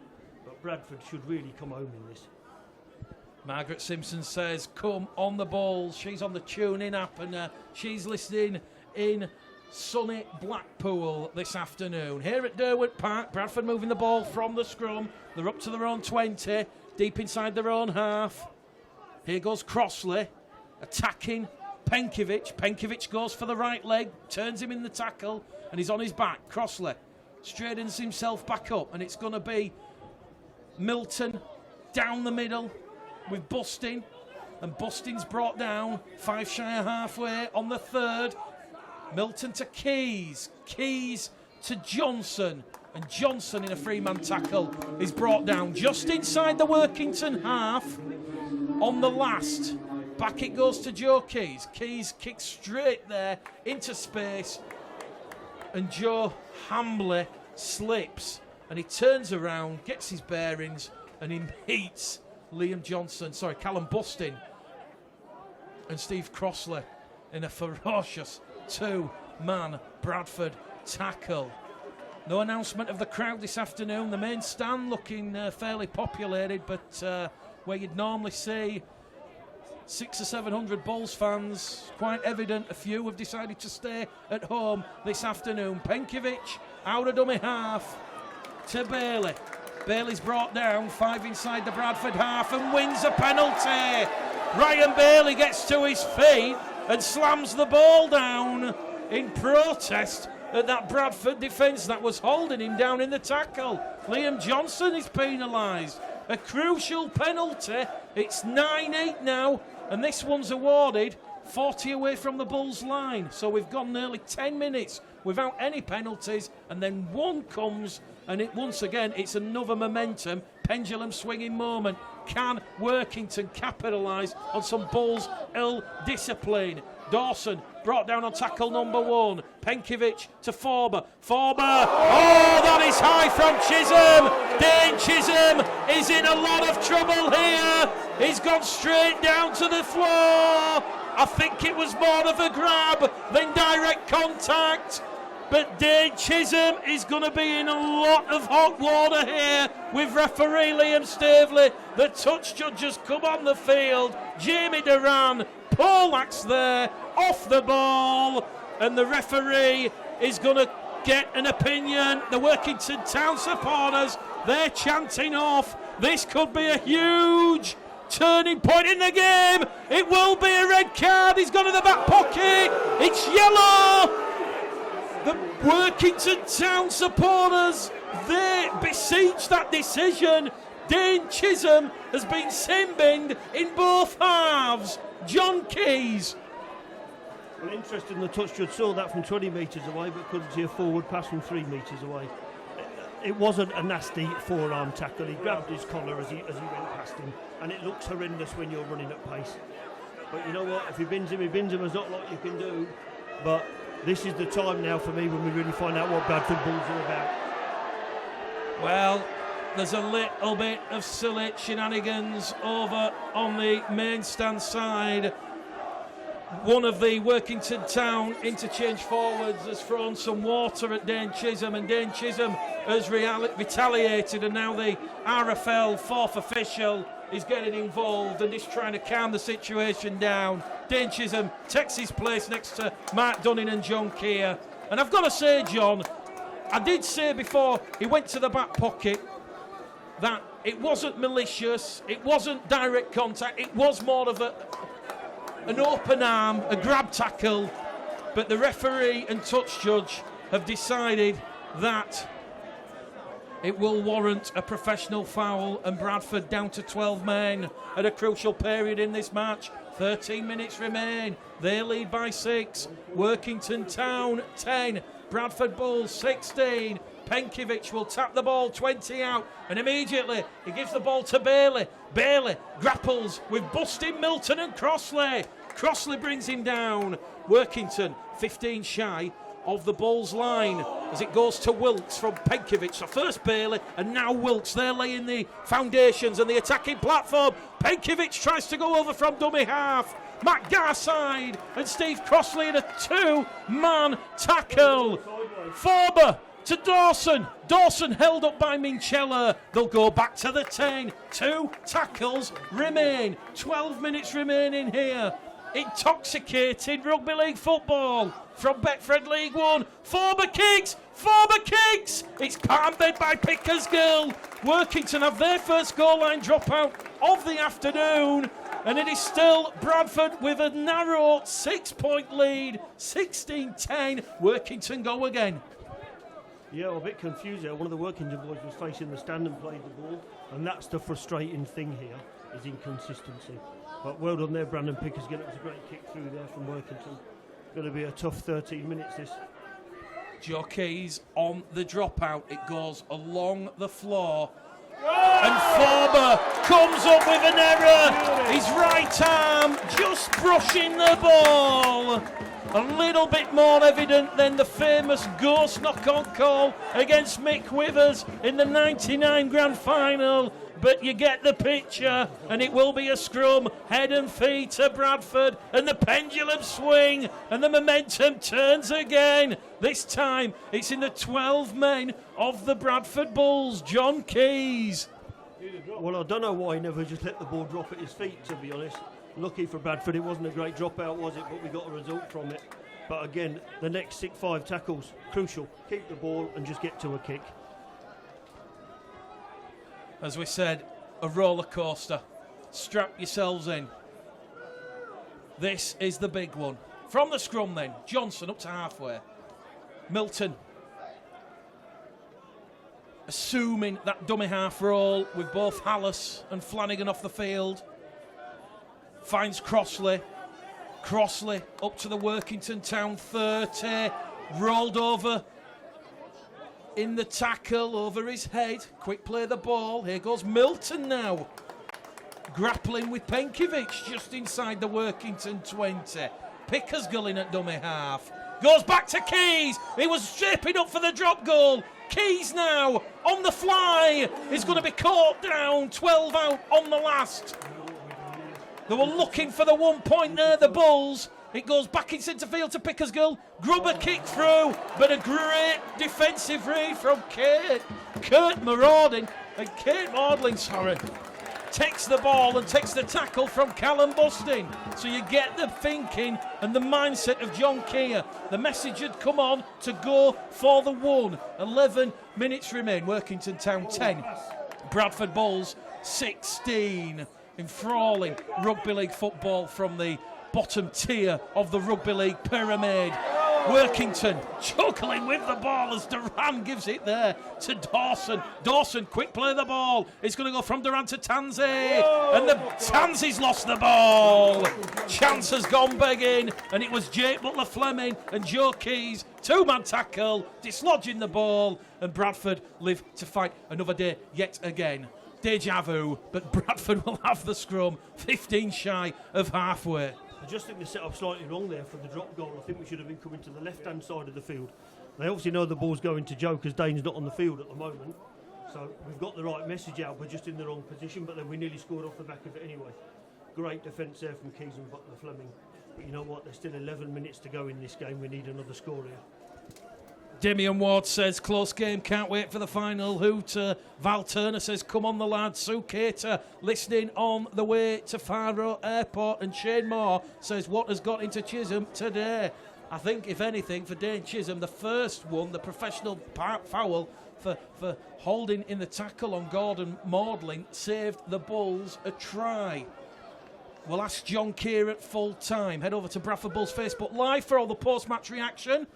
S2: but Bradford should really come home in this.
S1: Margaret Simpson says, come on the Bulls. She's on the tune-in app and she's listening in sunny Blackpool this afternoon. Here at Derwent Park, Bradford moving the ball from the scrum. They're up to their own 20, deep inside their own half. Here goes Crossley, attacking Penkiewicz. Penkiewicz goes for the right leg, turns him in the tackle, and he's on his back. Crossley straightens himself back up, and it's going to be Milton down the middle with Bustin. And Bustin's brought down 5 shy of halfway on the 3rd. Milton to Keys. Keys to Johnson. And Johnson in a 3-man tackle is brought down just inside the Workington half on the last. Back it goes to Joe Keys. Keys kicks straight there into space. And Joe Hambley slips. And he turns around, gets his bearings, and he meets Callum Bustin and Steve Crossley in a ferocious 2-man Bradford tackle. No announcement of the crowd this afternoon. The main stand looking fairly populated, but where you'd normally see 600 or 700 Bulls fans, quite evident a few have decided to stay at home this afternoon. Penkiewicz out of dummy half to Bailey. Bailey's brought down, 5 inside the Bradford half and wins a penalty. Ryan Bailey gets to his feet and slams the ball down in protest at that Bradford defence that was holding him down in the tackle. Liam Johnson is penalised. A crucial penalty. It's 9-8 now, and this one's awarded 40 away from the Bulls line. So we've gone nearly 10 minutes without any penalties, and then one comes, and once again, it's another momentum, pendulum swinging moment. Can Workington capitalise on some Bulls ill-discipline? Dawson brought down on tackle number 1. Penkiewicz to Forber. Forber! Oh, that is high from Chisholm! Dane Chisholm is in a lot of trouble here. He's gone straight down to the floor. I think it was more of a grab than direct contact. But Dane Chisholm is going to be in a lot of hot water here with referee Liam Staveley. The touch judges come on the field. Jamie Duran, Paul Axe there, off the ball. And the referee is going to get an opinion. The Workington Town supporters, they're chanting off. This could be a huge turning point in the game. It will be a red card. He's gone to the back pocket. It's yellow. The Workington Town supporters, they besiege that decision. Dane Chisholm has been sin-binned in both halves. John Keys.
S2: Well, interesting, the touch judge saw that from 20 metres away, but couldn't see a forward pass from 3 metres away. It wasn't a nasty forearm tackle. He grabbed his collar as he went past him, and it looks horrendous when you're running at pace. But you know what? If he bins him, he bins him. There's not a lot you can do. But this is the time now for me when we really find out what Bradford Bulls are about.
S1: Well, there's a little bit of silly shenanigans over on the main stand side. One of the Workington Town interchange forwards has thrown some water at Dane Chisholm, and Dane Chisholm has retaliated, and now the RFL fourth official is getting involved and is trying to calm the situation down. Dane Chisholm takes his place next to Mark Dunning and John Keir. And I've got to say, John, I did say before he went to the back pocket that it wasn't malicious, it wasn't direct contact, it was more of an open arm, a grab tackle, but the referee and touch judge have decided that it will warrant a professional foul, and Bradford down to 12 men at a crucial period in this match. 13 minutes remain. They lead by 6. Workington Town 10. Bradford Bulls 16. Penkiewicz will tap the ball 20 out, and immediately he gives the ball to Bailey. Bailey grapples with busting Milton and Crossley. Crossley brings him down. Workington 15 shy of the Bulls line as it goes to Wilkes from Penkiewicz. So first Bailey and now Wilkes. They're laying the foundations and the attacking platform. Penkiewicz tries to go over from dummy half. Matt Garside and Steve Crossley in a 2-man tackle. Forber to Dawson. Dawson held up by Minchella. They'll go back to the 10. 2 tackles remain. 12 minutes remaining here. Intoxicating rugby league football from Betfred League One. Forber kicks. Forber kicks. It's palmed by Pickersgill. Workington have their first goal line dropout of the afternoon. And it is still Bradford with a narrow 6-point lead. 16-10. Workington go again.
S2: Yeah, I'm a bit confused there. One of the Workington boys was facing the stand and played the ball, and that's the frustrating thing here, is inconsistency. But well done there, Brandon Pickersgill. It was a great kick through there from Workington. Going to be a tough 13 minutes, this.
S1: Jockeys on the dropout. It goes along the floor. And Forber comes up with an error. His right arm just brushing the ball. A little bit more evident than the famous ghost knock-on call against Mick Withers in the 99 grand final. But you get the picture, and it will be a scrum, head and feet to Bradford, and the pendulum swing, and the momentum turns again. This time, it's in the 12 men of the Bradford Bulls. John Keys.
S2: Well, I don't know why he never just let the ball drop at his feet, to be honest. Lucky for Bradford, it wasn't a great dropout, was it? But we got a result from it. But again, the next 6-5 tackles, crucial. Keep the ball and just get to a kick.
S1: As we said, a roller coaster. Strap yourselves in. This is the big one. From the scrum then, Johnson up to halfway. Milton assuming that dummy half roll with both Hallis and Flanagan off the field. Finds Crossley. Crossley up to the Workington Town 30. Rolled over in the tackle over his head. Quick play the ball. Here goes Milton now. Grappling with Penkiewicz just inside the Workington 20. Pickersgill in at dummy half. Goes back to Keys. He was shaping up for the drop goal. Keys now on the fly. He's going to be caught down. 12 out on the last. They were looking for the 1 point there, the Bulls. It goes back in centre field to Pickersgill. Grubber kick through, but a great defensive read from Kurt Marauding. And Kate Maudling, takes the ball and takes the tackle from Callum Bustin. So you get the thinking and the mindset of John Keir. The message had come on to go for the one. 11 minutes remain. Workington Town 10, Bradford Bulls 16. Enthralling rugby league football from the bottom tier of the rugby league pyramid. Workington juggling with the ball as Duran gives it there to Dawson. Dawson, quick play the ball. It's going to go from Duran to Tansy. And the Tansy's lost the ball. Chance has gone begging. And it was Jake Butler-Fleming and Joe Keys. Two-man tackle, dislodging the ball. And Bradford live to fight another day yet again. Deja vu, but Bradford will have the scrum 15 shy of halfway.
S2: I just think they set up slightly wrong there for the drop goal. I think we should have been coming to the left-hand side of the field. They obviously know the ball's going to Joe because Dane's not on the field at the moment. So we've got the right message out, but just in the wrong position. But then we nearly scored off the back of it anyway. Great defence there from Keys and Butler-Fleming. But you know what? There's still 11 minutes to go in this game. We need another score here.
S1: Damian Ward says, close game, can't wait for the final. Hooter. Val Turner says, come on the lads. Sue Cater listening on the way to Faro Airport. And Shane Moore says, what has got into Chisholm today? I think, if anything, for Dane Chisholm, the first one, the professional foul for holding in the tackle on Gordon Maudling, saved the Bulls a try. We'll ask John Keir at full time. Head over to Bradford Bulls Facebook Live for all the post-match reaction.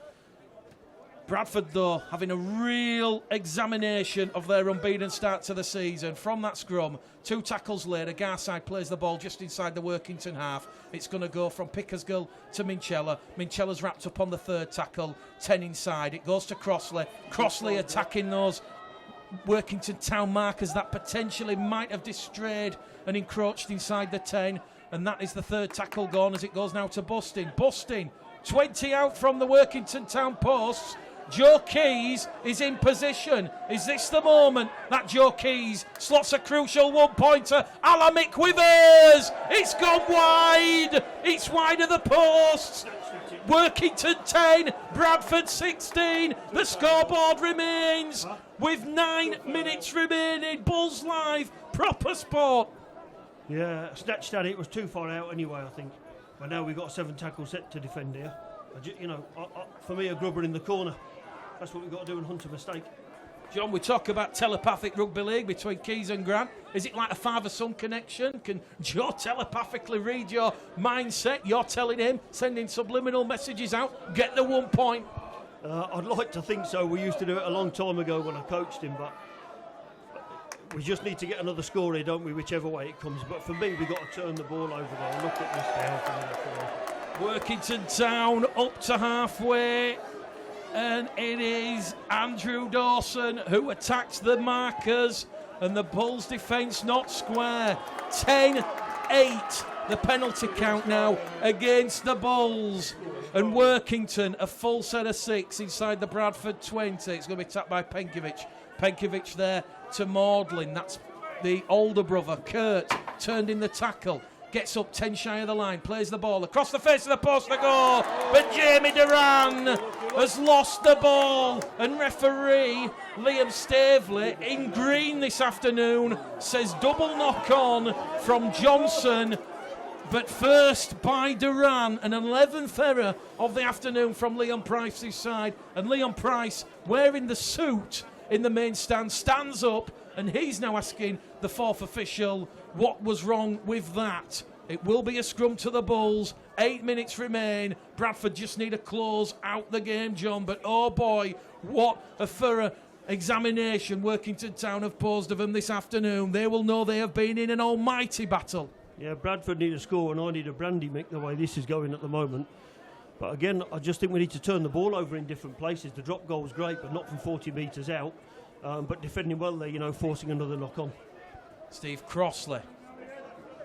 S1: Bradford, though, having a real examination of their unbeaten start to the season. From that scrum, two tackles later, Garside plays the ball just inside the Workington half. It's going to go from Pickersgill to Minchella. Minchella's wrapped up on the third tackle, 10 inside. It goes to Crossley. Crossley attacking those Workington Town markers that potentially might have distrayed and encroached inside the 10. And that is the third tackle gone as it goes now to Bustin. Bustin, 20 out from the Workington Town posts. Joe Keys is in position. Is this the moment that Joe Keys slots a crucial one-pointer? A la Mick Withers! It's gone wide! It's wide of the posts! Workington 10, Bradford 16. The scoreboard remains with 9 minutes remaining. Bulls Live, proper sport.
S2: Yeah, snatched at it. It was too far out anyway, I think. But now we've got a 7 tackle set to defend here. For me, a grubber in the corner. That's what we've got to do and hunt a mistake.
S1: John, we talk about telepathic rugby league between Keys and Grant. Is it like a father-son connection? Can Joe telepathically read your mindset? You're telling him, sending subliminal messages out, get the 1 point.
S2: I'd like to think so. We used to do it a long time ago when I coached him, but we just need to get another score here, don't we, whichever way it comes. But for me, we've got to turn the ball over there. Look at this now.
S1: Workington Town up to halfway. And it is Andrew Dawson who attacks the markers, and the Bulls' defence not square. 10-8, the penalty count now against the Bulls. And Workington, a full set of 6 inside the Bradford 20. It's going to be tapped by Penkovic. Penkovic there to Maudlin. That's the older brother. Kurt turned in the tackle. Gets up 10 shy of the line, plays the ball across the face of the post to go, but Jamie Duran has lost the ball, and referee Liam Staveley in green this afternoon says double knock on from Johnson, but first by Duran, an 11th error of the afternoon from Leon Pryce's side, and Leon Pryce, wearing the suit in the main stand, stands up, and he's now asking the fourth official what was wrong with that. It will be a scrum to the Bulls. 8 minutes remain. Bradford just need to close out the game, John. But oh boy, what a thorough examination Workington Town have posed of them this afternoon. They will know they have been in an almighty battle.
S2: Yeah, Bradford need a score and I need a brandy, Mick, the way this is going at the moment. But again, I just think we need to turn the ball over in different places. The drop goal was great, but not from 40 metres out. But defending well there, forcing another knock on.
S1: Steve Crossley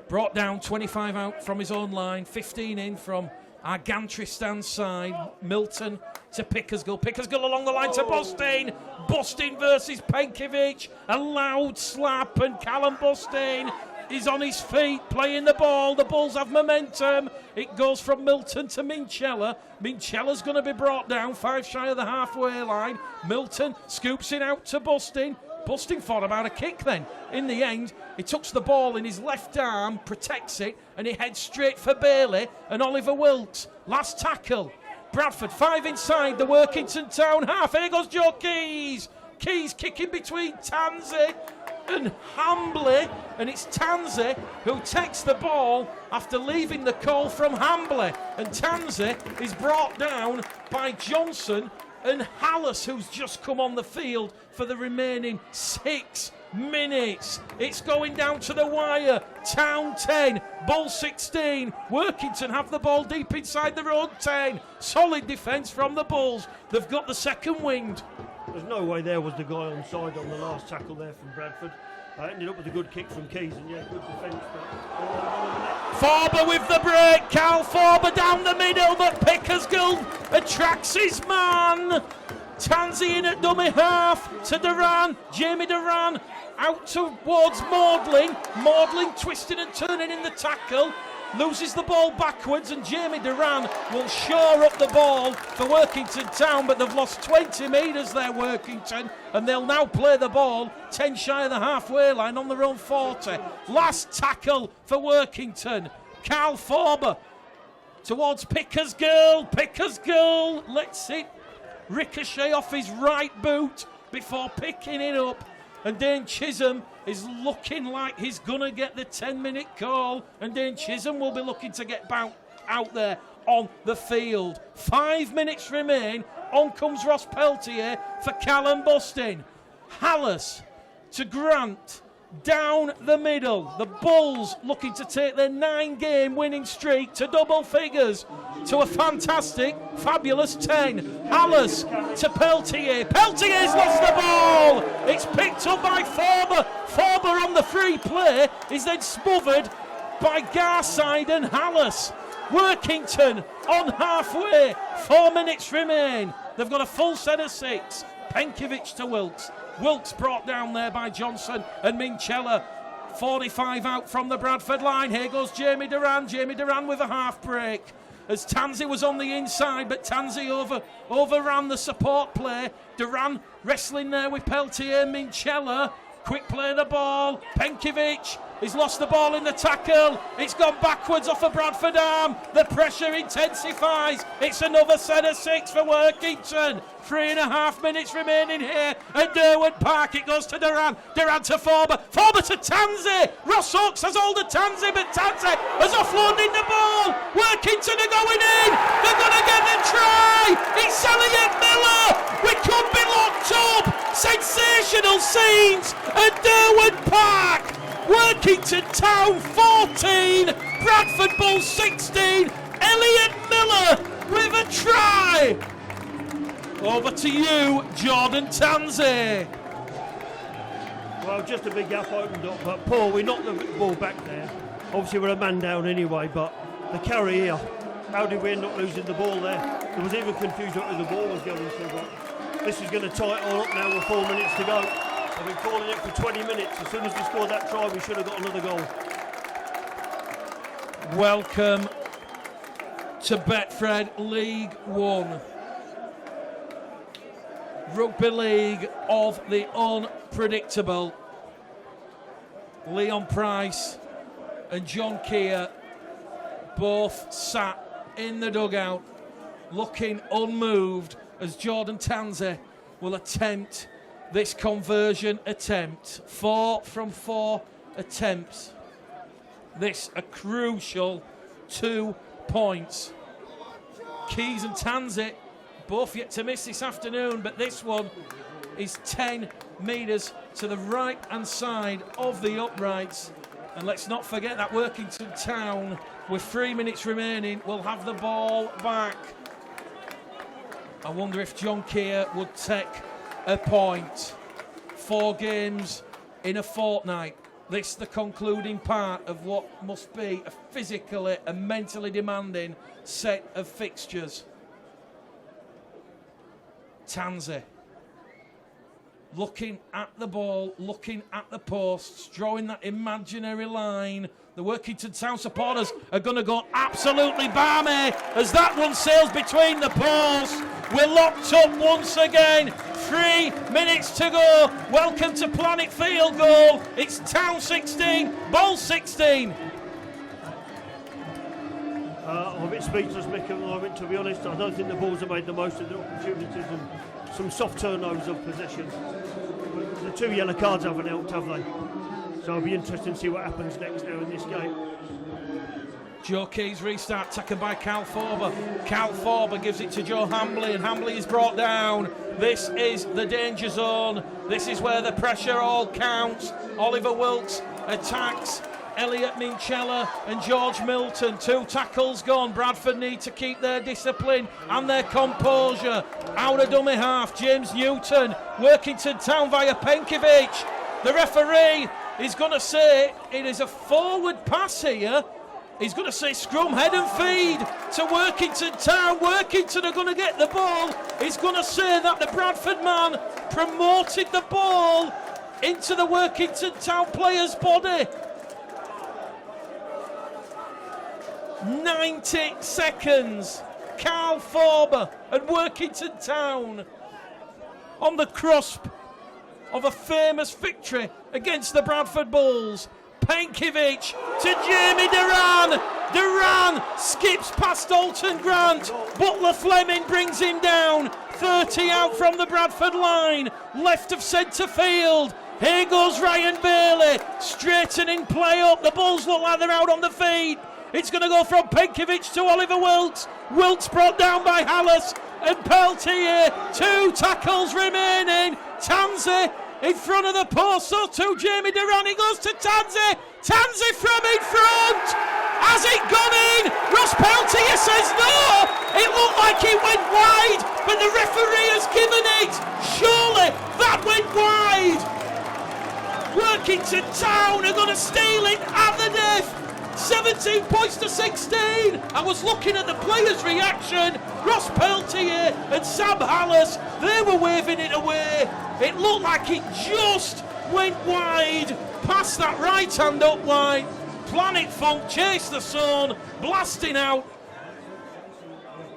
S1: brought down 25 out from his own line, 15 in from our gantry stand side. Milton to Pickersgill. Pickersgill along the line to Bustin. Bustin versus Penkovic. A loud slap, and Callum Bustin is on his feet playing the ball. The Bulls have momentum. It goes from Milton to Minchella. Minchella's going to be brought down 5 shy of the halfway line. Milton scoops it out to Bustin. busting for about a kick then. In the end, he tucks the ball in his left arm, protects it, and he heads straight for Bailey and Oliver Wilkes. Last tackle. Bradford 5 inside the Workington Town half. Here goes Joe Keys. Keys kicking between Tansey and Hambley, and it's Tansey who takes the ball after leaving the call from Hambley, and Tansey is brought down by Johnson and Hallis, who's just come on the field for the remaining 6 minutes. It's going down to the wire. Town 10, Bull 16. Workington have the ball deep inside their own 10. Solid defence from the Bulls. They've got the second wind.
S2: There's no way there was the guy on side on the last tackle there from Bradford. Ended up with a good kick from Keys, and yeah, good defence.
S1: Forber with the break. Cal Forber down the middle, but Pickersgill attracts his man. Tansey in at dummy half to Duran. Jamie Duran out towards Maudling. Maudling twisting and turning in the tackle. Loses the ball backwards, and Jamie Duran will shore up the ball for Workington Town, but they've lost 20 metres there, Workington, and they'll now play the ball 10 shy of the halfway line on their own 40. Last tackle for Workington. Carl Forber towards Pickersgill. Pickersgill lets it ricochet off his right boot before picking it up. And Dane Chisholm is looking like he's going to get the 10-minute call. And Dane Chisholm will be looking to get out there on the field. 5 minutes remain. On comes Ross Peltier for Callum Bustin. Hallis to Grant. Down the middle. The Bulls looking to take their 9-game winning streak to double figures. To a fantastic, fabulous 10. Hallis to Peltier. Peltier's lost the ball. It's picked up by Forber. Forber on the free play is then smothered by Garside and Hallis. Workington on halfway. 4 minutes remain. They've got a full set of 6. Penkovic to Wilkes. Wilkes brought down there by Johnson and Minchella. 45 out from the Bradford line. Here goes Jamie Duran. Jamie Duran with a half break. As Tansey was on the inside, but Tansey overran the support play. Duran wrestling there with Peltier. Minchella. Quick play the ball. Penkovic. He's lost the ball in the tackle. It's gone backwards off a Bradford arm. The pressure intensifies. It's another set of 6 for Workington. 3.5 minutes remaining here at Derwent Park. It goes to Duran. Duran to Forber. Forber to Tansey. Ross Oakes has hold of Tansey, but Tansey has offloaded the ball. Workington are going in. They're going to get the try. It's Elliot Miller. We could be locked up. Sensational scenes at Derwent Park. Workington Town 14, Bradford Bulls 16, Elliot Miller with a try. Over to you, Jordan Tansey.
S2: Well, just a big gap opened up, but Paul, we knocked the ball back there. Obviously we're a man down anyway, but the carry here, how did we end up losing the ball there? There was even confusion where the ball was going to, but this is going to tie it all up now with 4 minutes to go. I've been calling it for 20 minutes. As soon as we scored that try, we should have got another goal.
S1: Welcome to Betfred League One. Rugby League of the unpredictable. Leon Pryce and John Keir both sat in the dugout looking unmoved as Jordan Tansey will attempt this conversion attempt. 4 from 4 attempts. This a crucial 2 points. Keys and Tansey both yet to miss this afternoon, but this one is 10 metres to the right hand side of the uprights. And let's not forget that Workington Town, with 3 minutes remaining, will have the ball back. I wonder if John Keir would take a point. 4 games in a fortnight. This the concluding part of what must be a physically and mentally demanding set of fixtures. Tansey looking at the ball, looking at the posts, drawing that imaginary line. The Workington Town supporters are going to go absolutely balmy as that one sails between the posts. We're locked up once again. 3 minutes to go. Welcome to Planet Field Goal. It's Town 16, Ball 16.
S2: I'm a bit speechless, Mick, at the moment, to be honest. I don't think the Bulls have made the most of their opportunities and some soft turnovers of possession. The 2 yellow cards haven't helped, have they? So it'll be interesting to see what happens next now in this game.
S1: Joe Keys restart taken by Cal Forber. Cal Forber gives it to Joe Hambley, and Hambley is brought down. This is the danger zone. This is where the pressure all counts. Oliver Wilkes attacks Elliot Minchella and George Milton. 2 tackles gone. Bradford need to keep their discipline and their composure. Out of dummy half, James Newton. Workington Town via Penkovic. The referee is going to say it is a forward pass here. He's going to say scrum, head and feed to Workington Town. Workington are going to get the ball. He's going to say that the Bradford man promoted the ball into the Workington Town player's body. 90 seconds. Carl Forber and Workington Town on the cusp of a famous victory against the Bradford Bulls. Penkovic to Jamie Duran. Duran skips past Dalton Grant. Butler Fleming brings him down. 30 out from the Bradford line. Left of centre field. Here goes Ryan Bailey. Straightening play up. The Bulls look like they're out on the feed. It's going to go from Penkovic to Oliver Wilkes. Wilkes brought down by Hallis and Peltier. 2 tackles remaining. Tanzi in front of the post, so to Jamie Duran. He goes to Tanzi. Tanzi from in front. Has it gone in? Ross Peltier says no. It looked like it went wide, but the referee has given it. Surely that went wide. Workington Town are going to steal it at the death. 17 points to 16. I was looking at the players' reaction. Ross Peltier and Sam Hallis, they were waving it away. It looked like it just went wide past that right hand up line. Planet Funk chased the sun, blasting out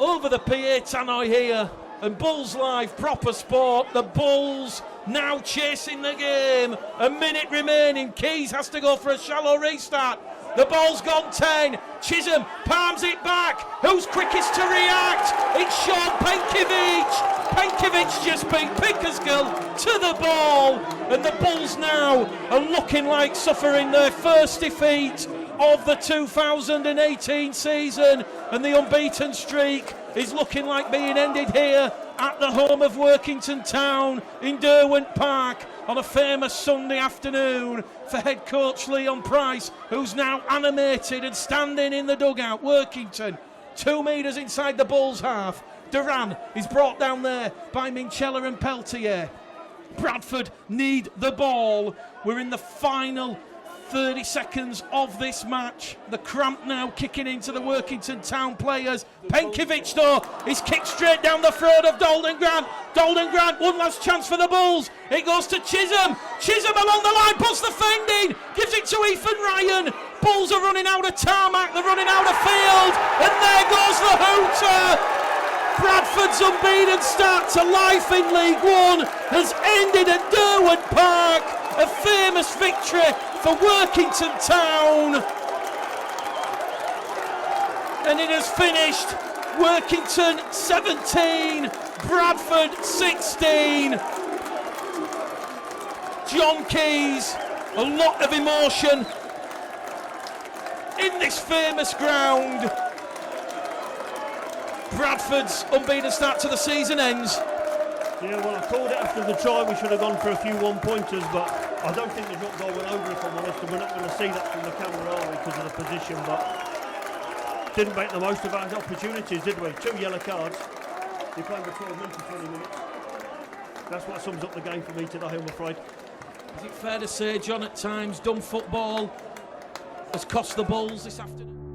S1: over the PA tannoy here. And Bulls Live, proper sport. The Bulls now chasing the game. A minute remaining. Keys has to go for a shallow restart. The ball's gone 10. Chisholm palms it back. Who's quickest to react? It's Sean Penkovic. Penkovic just beat Pickersgill to the ball. And the Bulls now are looking like suffering their first defeat of the 2018 season. And the unbeaten streak is looking like being ended here at the home of Workington Town in Derwent Park on a famous Sunday afternoon for head coach Leon Pryce, who's now animated and standing in the dugout. Workington 2 metres inside the Bulls half. Duran is brought down there by Minchella and Peltier. Bradford need the ball. We're in the final 30 seconds of this match. The cramp now kicking into the Workington Town players. Penkovic though is kicked straight down the throat of Dalton Grant. Dalton Grant, one last chance for the Bulls. It goes to Chisholm. Chisholm along the line, puts the fending, gives it to Ethan Ryan. Bulls are running out of tarmac, they're running out of field, and there goes the hooter. Bradford's unbeaten start to life in League One has ended at Derwent Park. A famous victory for Workington Town. And it has finished Workington 17, Bradford 16. John Keys, a lot of emotion in this famous ground. Bradford's unbeaten start to the season ends.
S2: Yeah, well, I called it after the try. We should have gone for a few one-pointers, but I don't think the drop goal went over, if I'm honest, and we're not going to see that from the camera, are we, because of the position, but didn't make the most of our opportunities, did we? 2 yellow cards. You're playing for 12 minutes and 20 minutes. That's what sums up the game for me today, I'm afraid.
S1: Is it fair to say, John, at times, dumb football has cost the Bulls this afternoon?